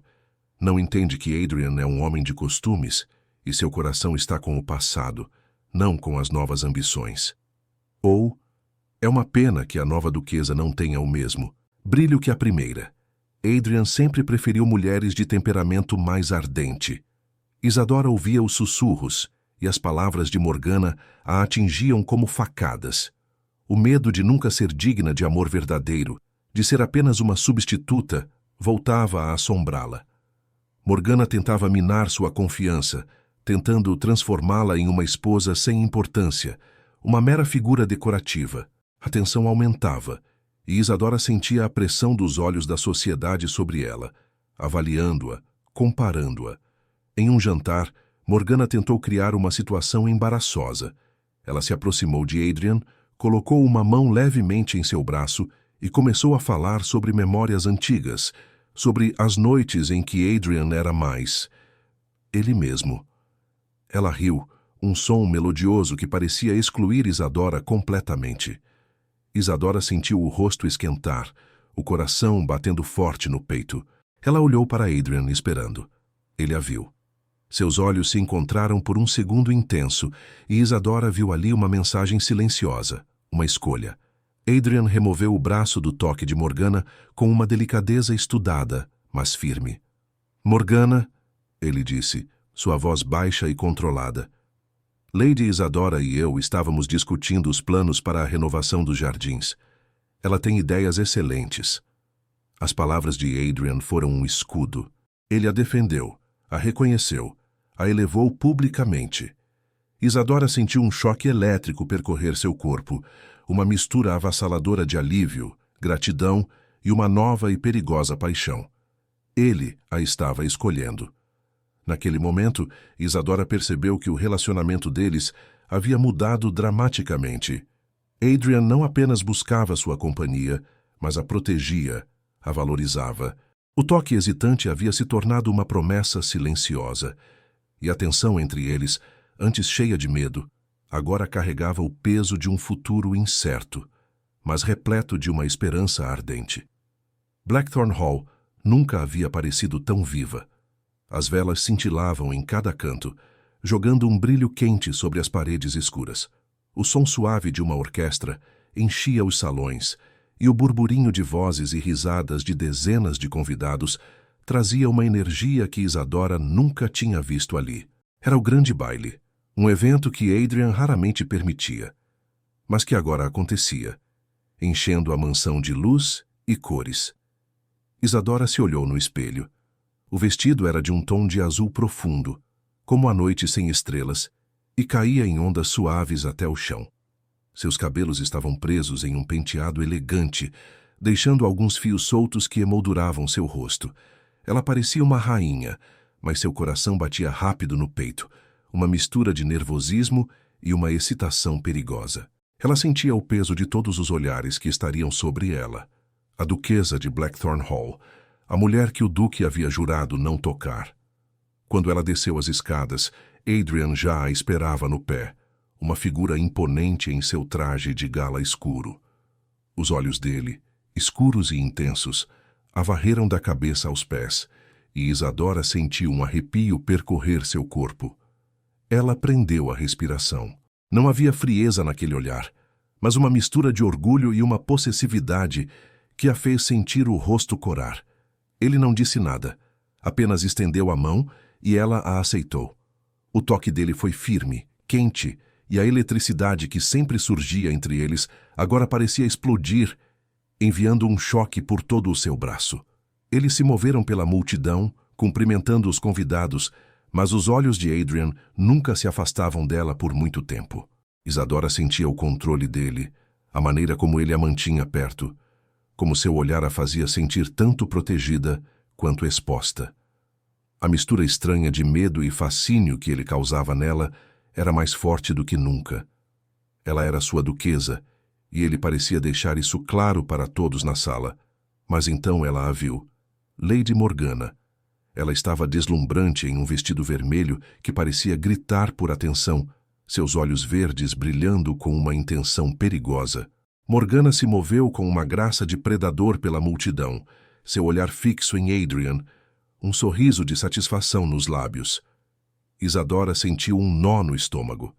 Não entende que Adrian é um homem de costumes e seu coração está com o passado, não com as novas ambições. Ou, é uma pena que a nova duquesa não tenha o mesmo brilho que a primeira. Adrian sempre preferiu mulheres de temperamento mais ardente. Isadora ouvia os sussurros, e as palavras de Morgana a atingiam como facadas. O medo de nunca ser digna de amor verdadeiro, de ser apenas uma substituta, voltava a assombrá-la. Morgana tentava minar sua confiança, tentando transformá-la em uma esposa sem importância, uma mera figura decorativa. A tensão aumentava, e Isadora sentia a pressão dos olhos da sociedade sobre ela, avaliando-a, comparando-a. Em um jantar, Morgana tentou criar uma situação embaraçosa. Ela se aproximou de Adrian, colocou uma mão levemente em seu braço e começou a falar sobre memórias antigas, sobre as noites em que Adrian era mais ele mesmo. Ela riu, um som melodioso que parecia excluir Isadora completamente. Isadora sentiu o rosto esquentar, o coração batendo forte no peito. Ela olhou para Adrian esperando. Ele a viu. Seus olhos se encontraram por um segundo intenso e Isadora viu ali uma mensagem silenciosa, uma escolha. Adrian removeu o braço do toque de Morgana com uma delicadeza estudada, mas firme. Morgana, ele disse, sua voz baixa e controlada. Lady Isadora e eu estávamos discutindo os planos para a renovação dos jardins. Ela tem ideias excelentes. As palavras de Adrian foram um escudo. Ele a defendeu, a reconheceu, a elevou publicamente. Isadora sentiu um choque elétrico percorrer seu corpo, uma mistura avassaladora de alívio, gratidão e uma nova e perigosa paixão. Ele a estava escolhendo. Naquele momento, Isadora percebeu que o relacionamento deles havia mudado dramaticamente. Adrian não apenas buscava sua companhia, mas a protegia, a valorizava. O toque hesitante havia se tornado uma promessa silenciosa, e a tensão entre eles, antes cheia de medo, agora carregava o peso de um futuro incerto, mas repleto de uma esperança ardente. Blackthorn Hall nunca havia parecido tão viva. As velas cintilavam em cada canto, jogando um brilho quente sobre as paredes escuras. O som suave de uma orquestra enchia os salões, e o burburinho de vozes e risadas de dezenas de convidados trazia uma energia que Isadora nunca tinha visto ali. Era o grande baile, um evento que Adrian raramente permitia, mas que agora acontecia, enchendo a mansão de luz e cores. Isadora se olhou no espelho. O vestido era de um tom de azul profundo, como a noite sem estrelas, e caía em ondas suaves até o chão. Seus cabelos estavam presos em um penteado elegante, deixando alguns fios soltos que emolduravam seu rosto. Ela parecia uma rainha, mas seu coração batia rápido no peito, uma mistura de nervosismo e uma excitação perigosa. Ela sentia o peso de todos os olhares que estariam sobre ela. A duquesa de Blackthorn Hall, a mulher que o duque havia jurado não tocar. Quando ela desceu as escadas, Adrian já a esperava no pé, uma figura imponente em seu traje de gala escuro. Os olhos dele, escuros e intensos, a varreram da cabeça aos pés, e Isadora sentiu um arrepio percorrer seu corpo. Ela prendeu a respiração. Não havia frieza naquele olhar, mas uma mistura de orgulho e uma possessividade que a fez sentir o rosto corar. Ele não disse nada, apenas estendeu a mão e ela a aceitou. O toque dele foi firme, quente, e a eletricidade que sempre surgia entre eles agora parecia explodir, enviando um choque por todo o seu braço. Eles se moveram pela multidão, cumprimentando os convidados, mas os olhos de Adrian nunca se afastavam dela por muito tempo. Isadora sentia o controle dele, a maneira como ele a mantinha perto, como seu olhar a fazia sentir tanto protegida quanto exposta. A mistura estranha de medo e fascínio que ele causava nela era mais forte do que nunca. Ela era sua duquesa, e ele parecia deixar isso claro para todos na sala. Mas então ela a viu. Lady Morgana. Ela estava deslumbrante em um vestido vermelho que parecia gritar por atenção, seus olhos verdes brilhando com uma intenção perigosa. Morgana se moveu com uma graça de predador pela multidão, seu olhar fixo em Adrian, um sorriso de satisfação nos lábios. Isadora sentiu um nó no estômago.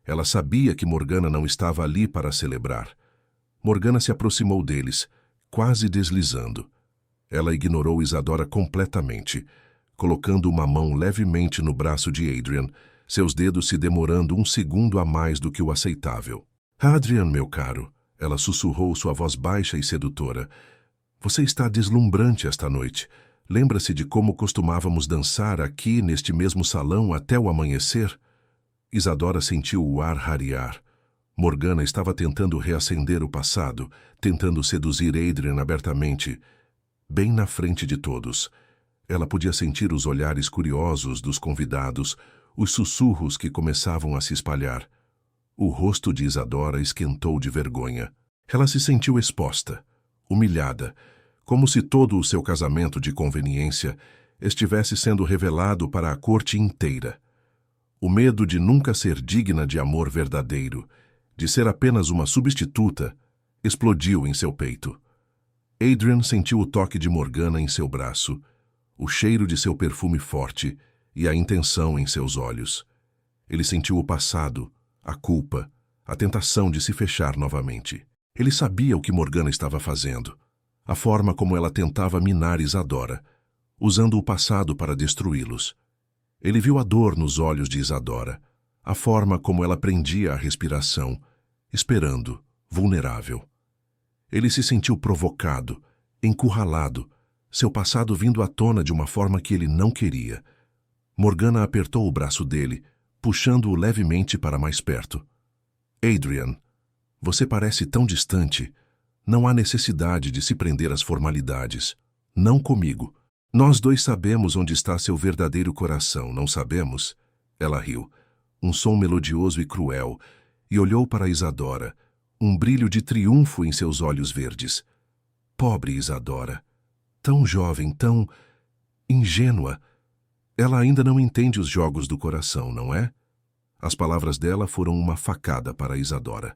Ela sabia que Morgana não estava ali para celebrar. Morgana se aproximou deles, quase deslizando. Ela ignorou Isadora completamente, colocando uma mão levemente no braço de Adrian, seus dedos se demorando um segundo a mais do que o aceitável. Adrian, meu caro, ela sussurrou sua voz baixa e sedutora. Você está deslumbrante esta noite. Lembra-se de como costumávamos dançar aqui neste mesmo salão até o amanhecer? Isadora sentiu o ar rarear. Morgana estava tentando reacender o passado, tentando seduzir Adrian abertamente, bem na frente de todos. Ela podia sentir os olhares curiosos dos convidados, os sussurros que começavam a se espalhar. O rosto de Isadora esquentou de vergonha. Ela se sentiu exposta, humilhada, como se todo o seu casamento de conveniência estivesse sendo revelado para a corte inteira. O medo de nunca ser digna de amor verdadeiro, de ser apenas uma substituta, explodiu em seu peito. Adrian sentiu o toque de Morgana em seu braço, o cheiro de seu perfume forte e a intenção em seus olhos. Ele sentiu o passado, a culpa, a tentação de se fechar novamente. Ele sabia o que Morgana estava fazendo, a forma como ela tentava minar Isadora, usando o passado para destruí-los. Ele viu a dor nos olhos de Isadora, a forma como ela prendia a respiração, esperando, vulnerável. Ele se sentiu provocado, encurralado, seu passado vindo à tona de uma forma que ele não queria. Morgana apertou o braço dele, puxando-o levemente para mais perto. Adrian, você parece tão distante. Não há necessidade de se prender às formalidades. Não comigo. Nós dois sabemos onde está seu verdadeiro coração, não sabemos? Ela riu, um som melodioso e cruel, e olhou para Isadora, um brilho de triunfo em seus olhos verdes. Pobre Isadora. Tão jovem, tão ingênua. Ela ainda não entende os jogos do coração, não é? As palavras dela foram uma facada para Isadora.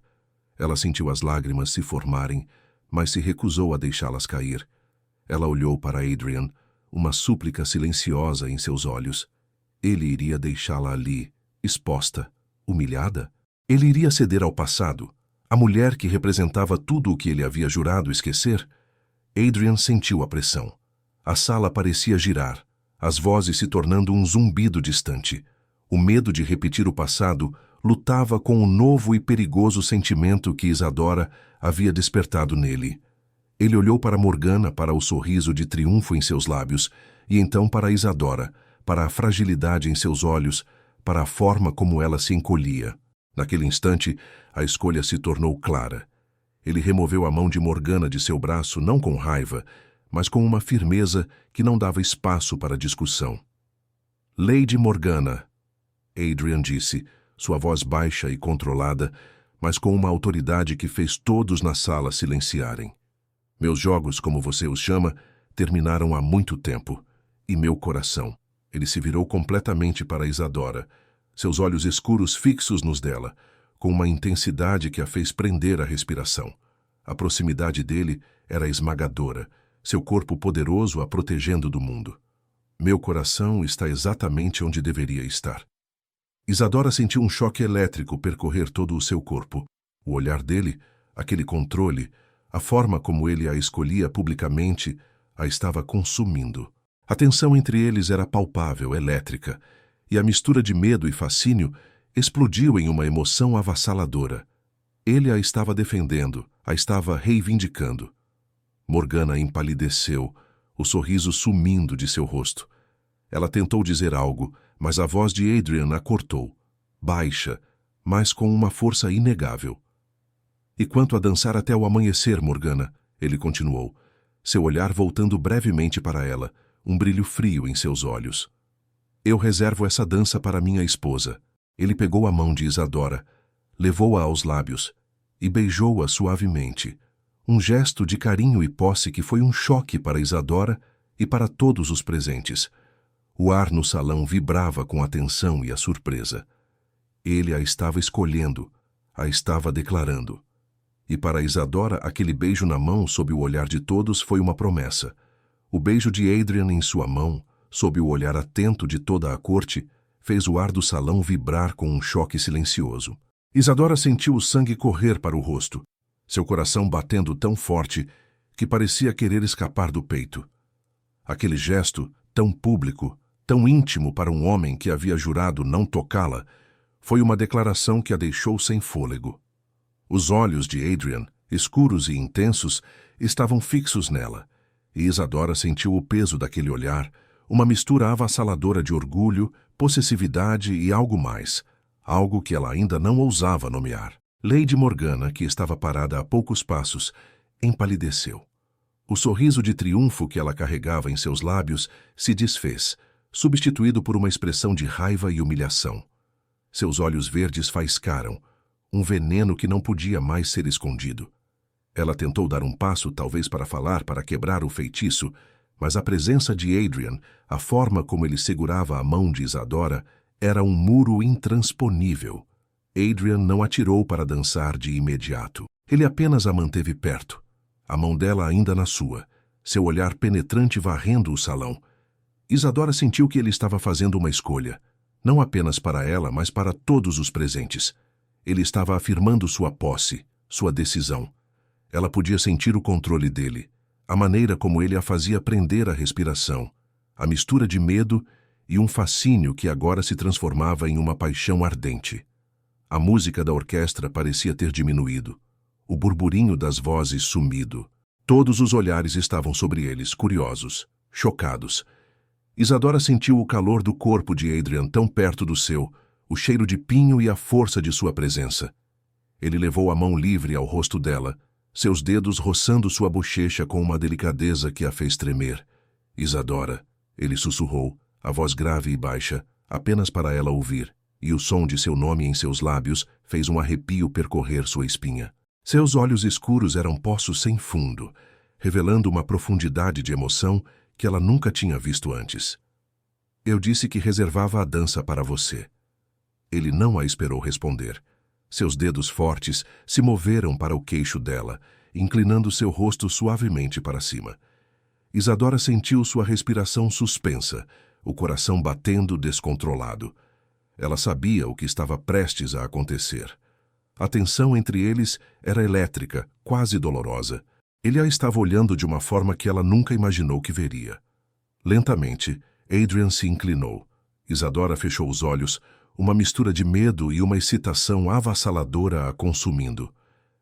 Ela sentiu as lágrimas se formarem, mas se recusou a deixá-las cair. Ela olhou para Adrian, uma súplica silenciosa em seus olhos. Ele iria deixá-la ali, exposta, humilhada? Ele iria ceder ao passado, a mulher que representava tudo o que ele havia jurado esquecer? Adrian sentiu a pressão. A sala parecia girar, as vozes se tornando um zumbido distante. O medo de repetir o passado lutava com o novo e perigoso sentimento que Isadora havia despertado nele. Ele olhou para Morgana, para o sorriso de triunfo em seus lábios, e então para Isadora, para a fragilidade em seus olhos, para a forma como ela se encolhia. Naquele instante, a escolha se tornou clara. Ele removeu a mão de Morgana de seu braço não com raiva, mas com uma firmeza que não dava espaço para discussão. Lady Morgana, Adrian disse, sua voz baixa e controlada, mas com uma autoridade que fez todos na sala silenciarem. Meus jogos, como você os chama, terminaram há muito tempo. E meu coração. Ele se virou completamente para Isadora, seus olhos escuros fixos nos dela, com uma intensidade que a fez prender a respiração. A proximidade dele era esmagadora, seu corpo poderoso a protegendo do mundo. Meu coração está exatamente onde deveria estar. Isadora sentiu um choque elétrico percorrer todo o seu corpo. O olhar dele, aquele controle, a forma como ele a escolhia publicamente, a estava consumindo. A tensão entre eles era palpável, elétrica, e a mistura de medo e fascínio explodiu em uma emoção avassaladora. Ele a estava defendendo, a estava reivindicando. Morgana empalideceu, o sorriso sumindo de seu rosto. Ela tentou dizer algo, mas a voz de Adrian a cortou, baixa, mas com uma força inegável. E quanto a dançar até o amanhecer, Morgana, ele continuou, seu olhar voltando brevemente para ela, um brilho frio em seus olhos. Eu reservo essa dança para minha esposa. Ele pegou a mão de Isadora, levou-a aos lábios e beijou-a suavemente. Um gesto de carinho e posse que foi um choque para Isadora e para todos os presentes. O ar no salão vibrava com a tensão e a surpresa. Ele a estava escolhendo, a estava declarando. E para Isadora, aquele beijo na mão sob o olhar de todos foi uma promessa. O beijo de Adrian em sua mão, sob o olhar atento de toda a corte, fez o ar do salão vibrar com um choque silencioso. Isadora sentiu o sangue correr para o rosto, seu coração batendo tão forte que parecia querer escapar do peito. Aquele gesto, tão público, tão íntimo para um homem que havia jurado não tocá-la, foi uma declaração que a deixou sem fôlego. Os olhos de Adrian, escuros e intensos, estavam fixos nela, e Isadora sentiu o peso daquele olhar, uma mistura avassaladora de orgulho, possessividade e algo mais, algo que ela ainda não ousava nomear. Lady Morgana, que estava parada a poucos passos, empalideceu. O sorriso de triunfo que ela carregava em seus lábios se desfez, substituído por uma expressão de raiva e humilhação. Seus olhos verdes faiscaram, um veneno que não podia mais ser escondido. Ela tentou dar um passo, talvez para falar, para quebrar o feitiço, mas a presença de Adrian, a forma como ele segurava a mão de Isadora, Era um muro intransponível. Adrian não atirou para dançar de imediato. Ele apenas a manteve perto, a mão dela ainda na sua, seu olhar penetrante varrendo o salão. Isadora sentiu que ele estava fazendo uma escolha, não apenas para ela, mas para todos os presentes. Ele estava afirmando sua posse, sua decisão. Ela podia sentir o controle dele, a maneira como ele a fazia prender a respiração, a mistura de medo e um fascínio que agora se transformava em uma paixão ardente. A música da orquestra parecia ter diminuído, o burburinho das vozes sumido. Todos os olhares estavam sobre eles, curiosos, chocados. Isadora sentiu o calor do corpo de Adrian tão perto do seu, o cheiro de pinho e a força de sua presença. Ele levou a mão livre ao rosto dela, seus dedos roçando sua bochecha com uma delicadeza que a fez tremer. Isadora, ele sussurrou, a voz grave e baixa, apenas para ela ouvir, e o som de seu nome em seus lábios fez um arrepio percorrer sua espinha. Seus olhos escuros eram poços sem fundo, revelando uma profundidade de emoção que ela nunca tinha visto antes. Eu disse que reservava a dança para você. Ele não a esperou responder. Seus dedos fortes se moveram para o queixo dela, inclinando seu rosto suavemente para cima. Isadora sentiu sua respiração suspensa, o coração batendo descontrolado. Ela sabia o que estava prestes a acontecer. A tensão entre eles era elétrica, quase dolorosa. Ele a estava olhando de uma forma que ela nunca imaginou que veria. Lentamente, Adrian se inclinou. Isadora fechou os olhos, uma mistura de medo e uma excitação avassaladora a consumindo.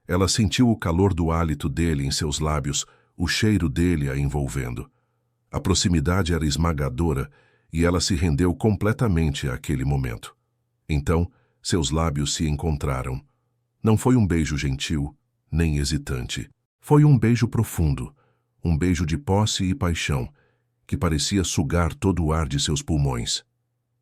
Ela sentiu o calor do hálito dele em seus lábios, o cheiro dele a envolvendo. A proximidade era esmagadora e ela se rendeu completamente àquele momento. Então, seus lábios se encontraram. Não foi um beijo gentil, nem hesitante. Foi um beijo profundo, um beijo de posse e paixão, que parecia sugar todo o ar de seus pulmões.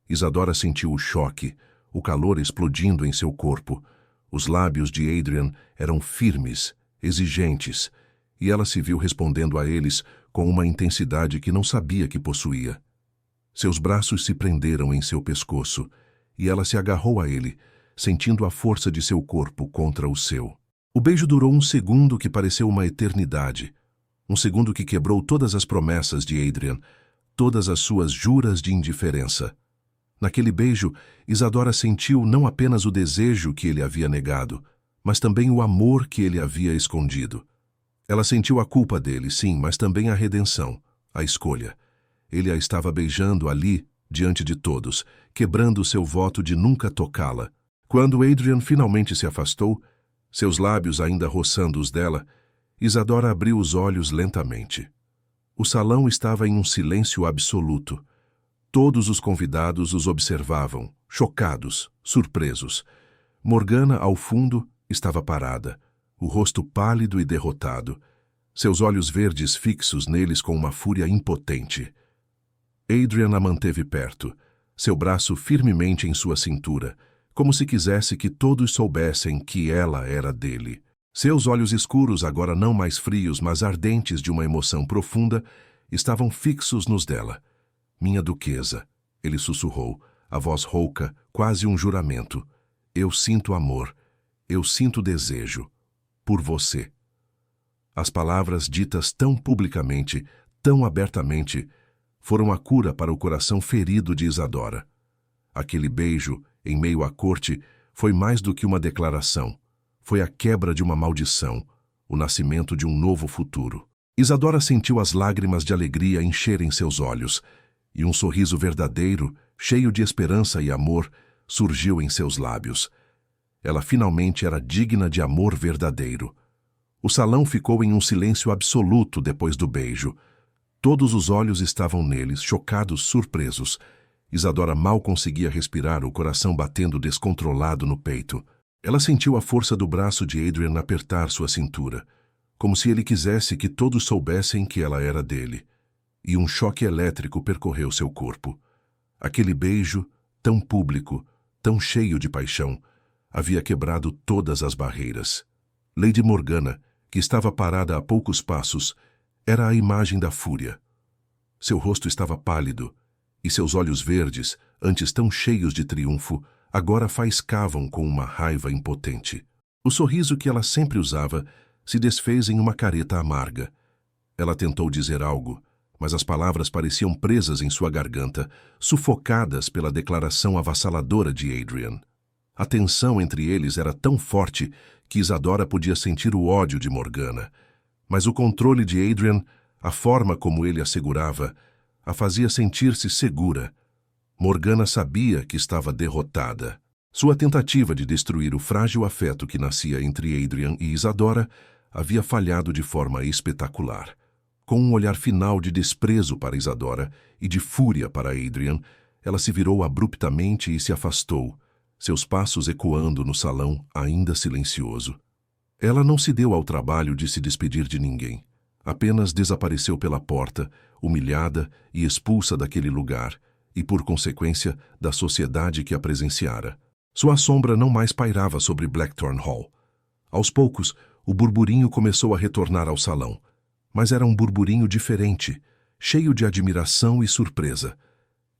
Isadora sentiu o choque, o calor explodindo em seu corpo. Os lábios de Adrian eram firmes, exigentes, e ela se viu respondendo a eles com uma intensidade que não sabia que possuía. Seus braços se prenderam em seu pescoço, e ela se agarrou a ele, sentindo a força de seu corpo contra o seu. O beijo durou um segundo que pareceu uma eternidade, um segundo que quebrou todas as promessas de Adrian, todas as suas juras de indiferença. Naquele beijo, Isadora sentiu não apenas o desejo que ele havia negado, mas também o amor que ele havia escondido. Ela sentiu a culpa dele, sim, mas também a redenção, a escolha. Ele a estava beijando ali, diante de todos, quebrando seu voto de nunca tocá-la. Quando Adrian finalmente se afastou, seus lábios ainda roçando os dela, Isadora abriu os olhos lentamente. O salão estava em um silêncio absoluto. Todos os convidados os observavam, chocados, surpresos. Morgana, ao fundo, estava parada, o rosto pálido e derrotado, seus olhos verdes fixos neles com uma fúria impotente. Adrian a manteve perto, seu braço firmemente em sua cintura, como se quisesse que todos soubessem que ela era dele. Seus olhos escuros, agora não mais frios, mas ardentes de uma emoção profunda, estavam fixos nos dela. Minha duquesa, ele sussurrou, a voz rouca, quase um juramento. Eu sinto amor, eu sinto desejo, por você. As palavras ditas tão publicamente, tão abertamente, foram a cura para o coração ferido de Isadora. Aquele beijo, em meio à corte, foi mais do que uma declaração. Foi a quebra de uma maldição, o nascimento de um novo futuro. Isadora sentiu as lágrimas de alegria encherem seus olhos, e um sorriso verdadeiro, cheio de esperança e amor, surgiu em seus lábios. Ela finalmente era digna de amor verdadeiro. O salão ficou em um silêncio absoluto depois do beijo. Todos os olhos estavam neles, chocados, surpresos. Isadora mal conseguia respirar, o coração batendo descontrolado no peito. Ela sentiu a força do braço de Adrian apertar sua cintura, como se ele quisesse que todos soubessem que ela era dele. E um choque elétrico percorreu seu corpo. Aquele beijo, tão público, tão cheio de paixão, havia quebrado todas as barreiras. Lady Morgana, que estava parada a poucos passos, era a imagem da fúria. Seu rosto estava pálido, e seus olhos verdes, antes tão cheios de triunfo, agora faiscavam com uma raiva impotente. O sorriso que ela sempre usava se desfez em uma careta amarga. Ela tentou dizer algo, mas as palavras pareciam presas em sua garganta, sufocadas pela declaração avassaladora de Adrian. A tensão entre eles era tão forte que Isadora podia sentir o ódio de Morgana, mas o controle de Adrian, a forma como ele a segurava, a fazia sentir-se segura. Morgana sabia que estava derrotada. Sua tentativa de destruir o frágil afeto que nascia entre Adrian e Isadora havia falhado de forma espetacular. Com um olhar final de desprezo para Isadora e de fúria para Adrian, ela se virou abruptamente e se afastou, seus passos ecoando no salão ainda silencioso. Ela não se deu ao trabalho de se despedir de ninguém. Apenas desapareceu pela porta, humilhada e expulsa daquele lugar, e por consequência da sociedade que a presenciara. Sua sombra não mais pairava sobre Blackthorn Hall. Aos poucos, o burburinho começou a retornar ao salão, mas era um burburinho diferente, cheio de admiração e surpresa.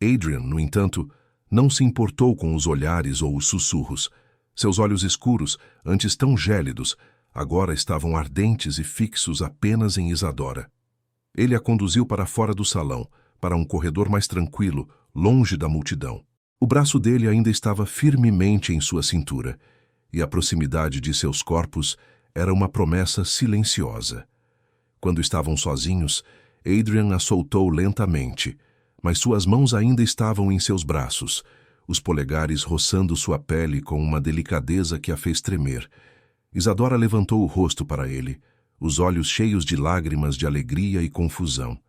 Adrian, no entanto, não se importou com os olhares ou os sussurros. Seus olhos escuros, antes tão gélidos, agora estavam ardentes e fixos apenas em Isadora. Ele a conduziu para fora do salão, para um corredor mais tranquilo, longe da multidão. O braço dele ainda estava firmemente em sua cintura, e a proximidade de seus corpos era uma promessa silenciosa. Quando estavam sozinhos, Adrian a soltou lentamente, mas suas mãos ainda estavam em seus braços, os polegares roçando sua pele com uma delicadeza que a fez tremer. Isadora levantou o rosto para ele, os olhos cheios de lágrimas de alegria e confusão.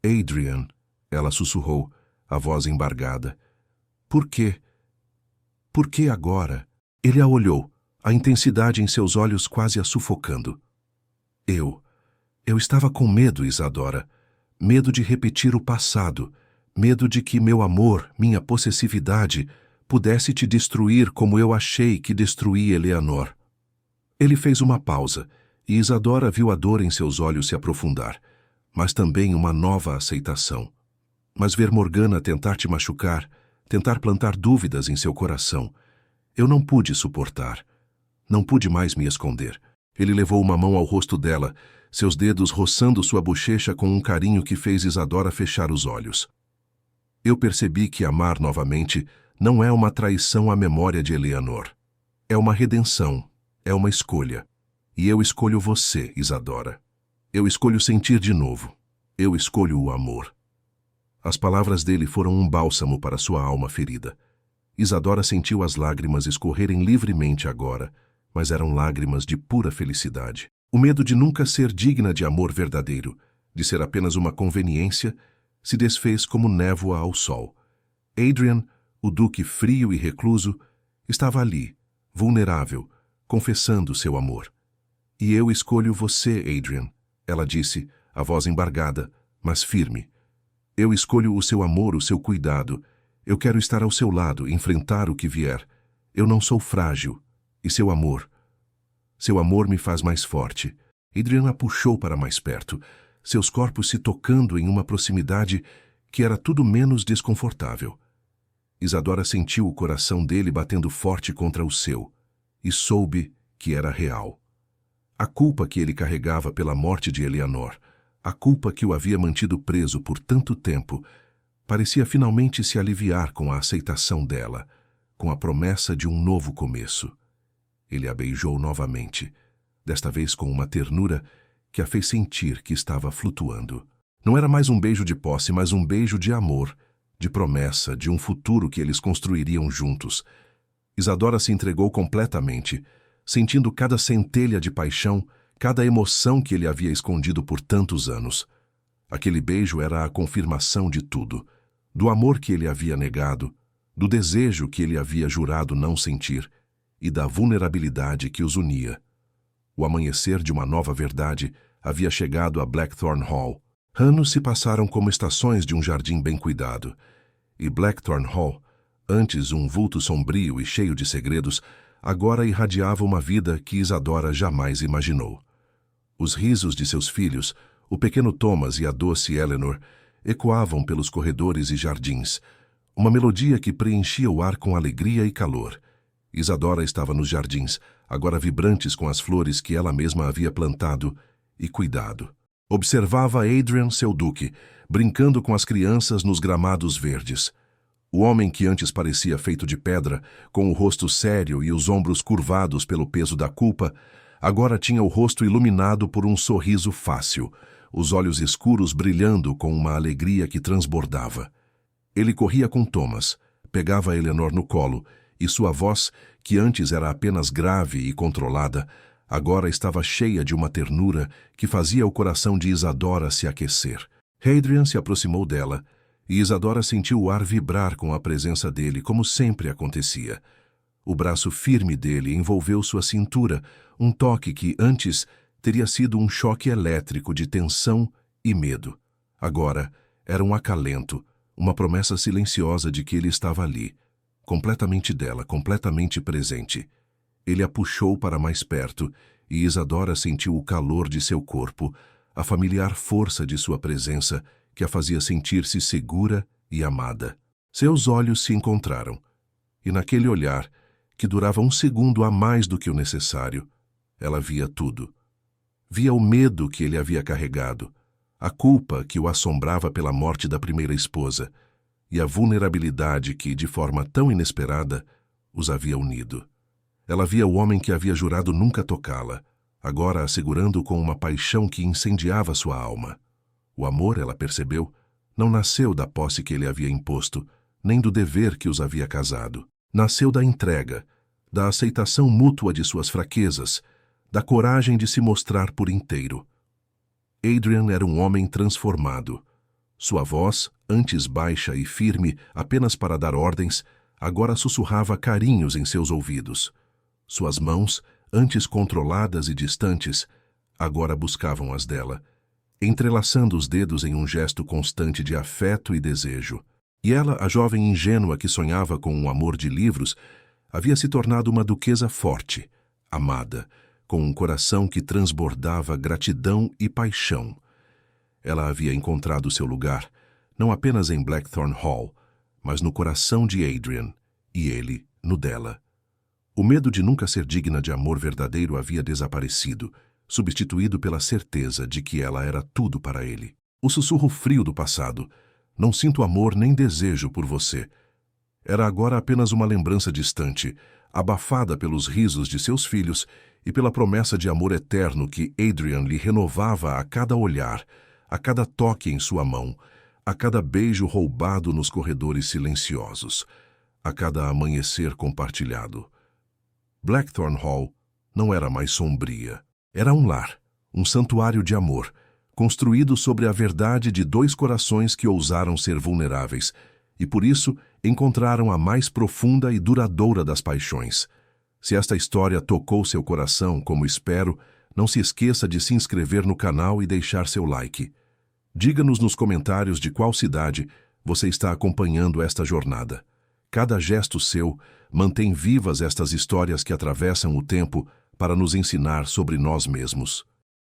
Adrian, ela sussurrou, a voz embargada. Por quê? Por que agora? Ele a olhou, a intensidade em seus olhos quase a sufocando. Eu estava com medo, Isadora. Medo de repetir o passado. Medo de que meu amor, minha possessividade, pudesse te destruir como eu achei que destruí Eleanor. Ele fez uma pausa, e Isadora viu a dor em seus olhos se aprofundar, mas também uma nova aceitação. Mas ver Morgana tentar te machucar, tentar plantar dúvidas em seu coração, eu não pude suportar. Não pude mais me esconder. Ele levou uma mão ao rosto dela, seus dedos roçando sua bochecha com um carinho que fez Isadora fechar os olhos. Eu percebi que amar novamente não é uma traição à memória de Eleanor. É uma redenção, é uma escolha. E eu escolho você, Isadora. Eu escolho sentir de novo. Eu escolho o amor. As palavras dele foram um bálsamo para sua alma ferida. Isadora sentiu as lágrimas escorrerem livremente agora, mas eram lágrimas de pura felicidade. O medo de nunca ser digna de amor verdadeiro, de ser apenas uma conveniência, se desfez como névoa ao sol. Adrian, o duque frio e recluso, estava ali, vulnerável, confessando seu amor. E eu escolho você, Adrian, ela disse, a voz embargada, mas firme. Eu escolho o seu amor, o seu cuidado. Eu quero estar ao seu lado, enfrentar o que vier. Eu não sou frágil. E seu amor me faz mais forte. Adrian a puxou para mais perto, seus corpos se tocando em uma proximidade que era tudo menos desconfortável. Isadora sentiu o coração dele batendo forte contra o seu, e soube que era real. A culpa que ele carregava pela morte de Eleanor, a culpa que o havia mantido preso por tanto tempo, parecia finalmente se aliviar com a aceitação dela, com a promessa de um novo começo. Ele a beijou novamente, desta vez com uma ternura que a fez sentir que estava flutuando. Não era mais um beijo de posse, mas um beijo de amor, de promessa, de um futuro que eles construiriam juntos. Isadora se entregou completamente, sentindo cada centelha de paixão, cada emoção que ele havia escondido por tantos anos. Aquele beijo era a confirmação de tudo, do amor que ele havia negado, do desejo que ele havia jurado não sentir e da vulnerabilidade que os unia. O amanhecer de uma nova verdade havia chegado a Blackthorn Hall. Anos se passaram como estações de um jardim bem cuidado, e Blackthorn Hall, antes um vulto sombrio e cheio de segredos, agora irradiava uma vida que Isadora jamais imaginou. Os risos de seus filhos, o pequeno Thomas e a doce Eleanor, ecoavam pelos corredores e jardins. Uma melodia que preenchia o ar com alegria e calor. Isadora estava nos jardins, agora vibrantes com as flores que ela mesma havia plantado e cuidado. Observava Adrian, seu duque, brincando com as crianças nos gramados verdes. O homem que antes parecia feito de pedra, com o rosto sério e os ombros curvados pelo peso da culpa, agora tinha o rosto iluminado por um sorriso fácil, os olhos escuros brilhando com uma alegria que transbordava. Ele corria com Thomas, pegava Eleanor no colo, e sua voz, que antes era apenas grave e controlada, agora estava cheia de uma ternura que fazia o coração de Isadora se aquecer. Hadrian se aproximou dela, e Isadora sentiu o ar vibrar com a presença dele, como sempre acontecia. O braço firme dele envolveu sua cintura, um toque que, antes, teria sido um choque elétrico de tensão e medo. Agora, era um acalento, uma promessa silenciosa de que ele estava ali, completamente dela, completamente presente. Ele a puxou para mais perto, e Isadora sentiu o calor de seu corpo, a familiar força de sua presença, que a fazia sentir-se segura e amada. Seus olhos se encontraram, e naquele olhar, que durava um segundo a mais do que o necessário, ela via tudo. Via o medo que ele havia carregado, a culpa que o assombrava pela morte da primeira esposa, e a vulnerabilidade que, de forma tão inesperada, os havia unido. Ela via o homem que havia jurado nunca tocá-la, agora a segurando com uma paixão que incendiava sua alma. O amor, ela percebeu, não nasceu da posse que ele havia imposto, nem do dever que os havia casado. Nasceu da entrega, da aceitação mútua de suas fraquezas, da coragem de se mostrar por inteiro. Adrian era um homem transformado. Sua voz, antes baixa e firme apenas para dar ordens, agora sussurrava carinhos em seus ouvidos. Suas mãos, antes controladas e distantes, agora buscavam as dela, entrelaçando os dedos em um gesto constante de afeto e desejo. E ela, a jovem ingênua que sonhava com um amor de livros, havia se tornado uma duquesa forte, amada, com um coração que transbordava gratidão e paixão. Ela havia encontrado seu lugar, não apenas em Blackthorn Hall, mas no coração de Adrian, e ele no dela. O medo de nunca ser digna de amor verdadeiro havia desaparecido, substituído pela certeza de que ela era tudo para ele. O sussurro frio do passado, não sinto amor nem desejo por você, era agora apenas uma lembrança distante, abafada pelos risos de seus filhos e pela promessa de amor eterno que Adrian lhe renovava a cada olhar, a cada toque em sua mão, a cada beijo roubado nos corredores silenciosos, a cada amanhecer compartilhado. Blackthorn Hall não era mais sombria. Era um lar, um santuário de amor, construído sobre a verdade de dois corações que ousaram ser vulneráveis, e por isso encontraram a mais profunda e duradoura das paixões. Se esta história tocou seu coração, como espero, não se esqueça de se inscrever no canal e deixar seu like. Diga-nos nos comentários de qual cidade você está acompanhando esta jornada. Cada gesto seu mantém vivas estas histórias que atravessam o tempo para nos ensinar sobre nós mesmos.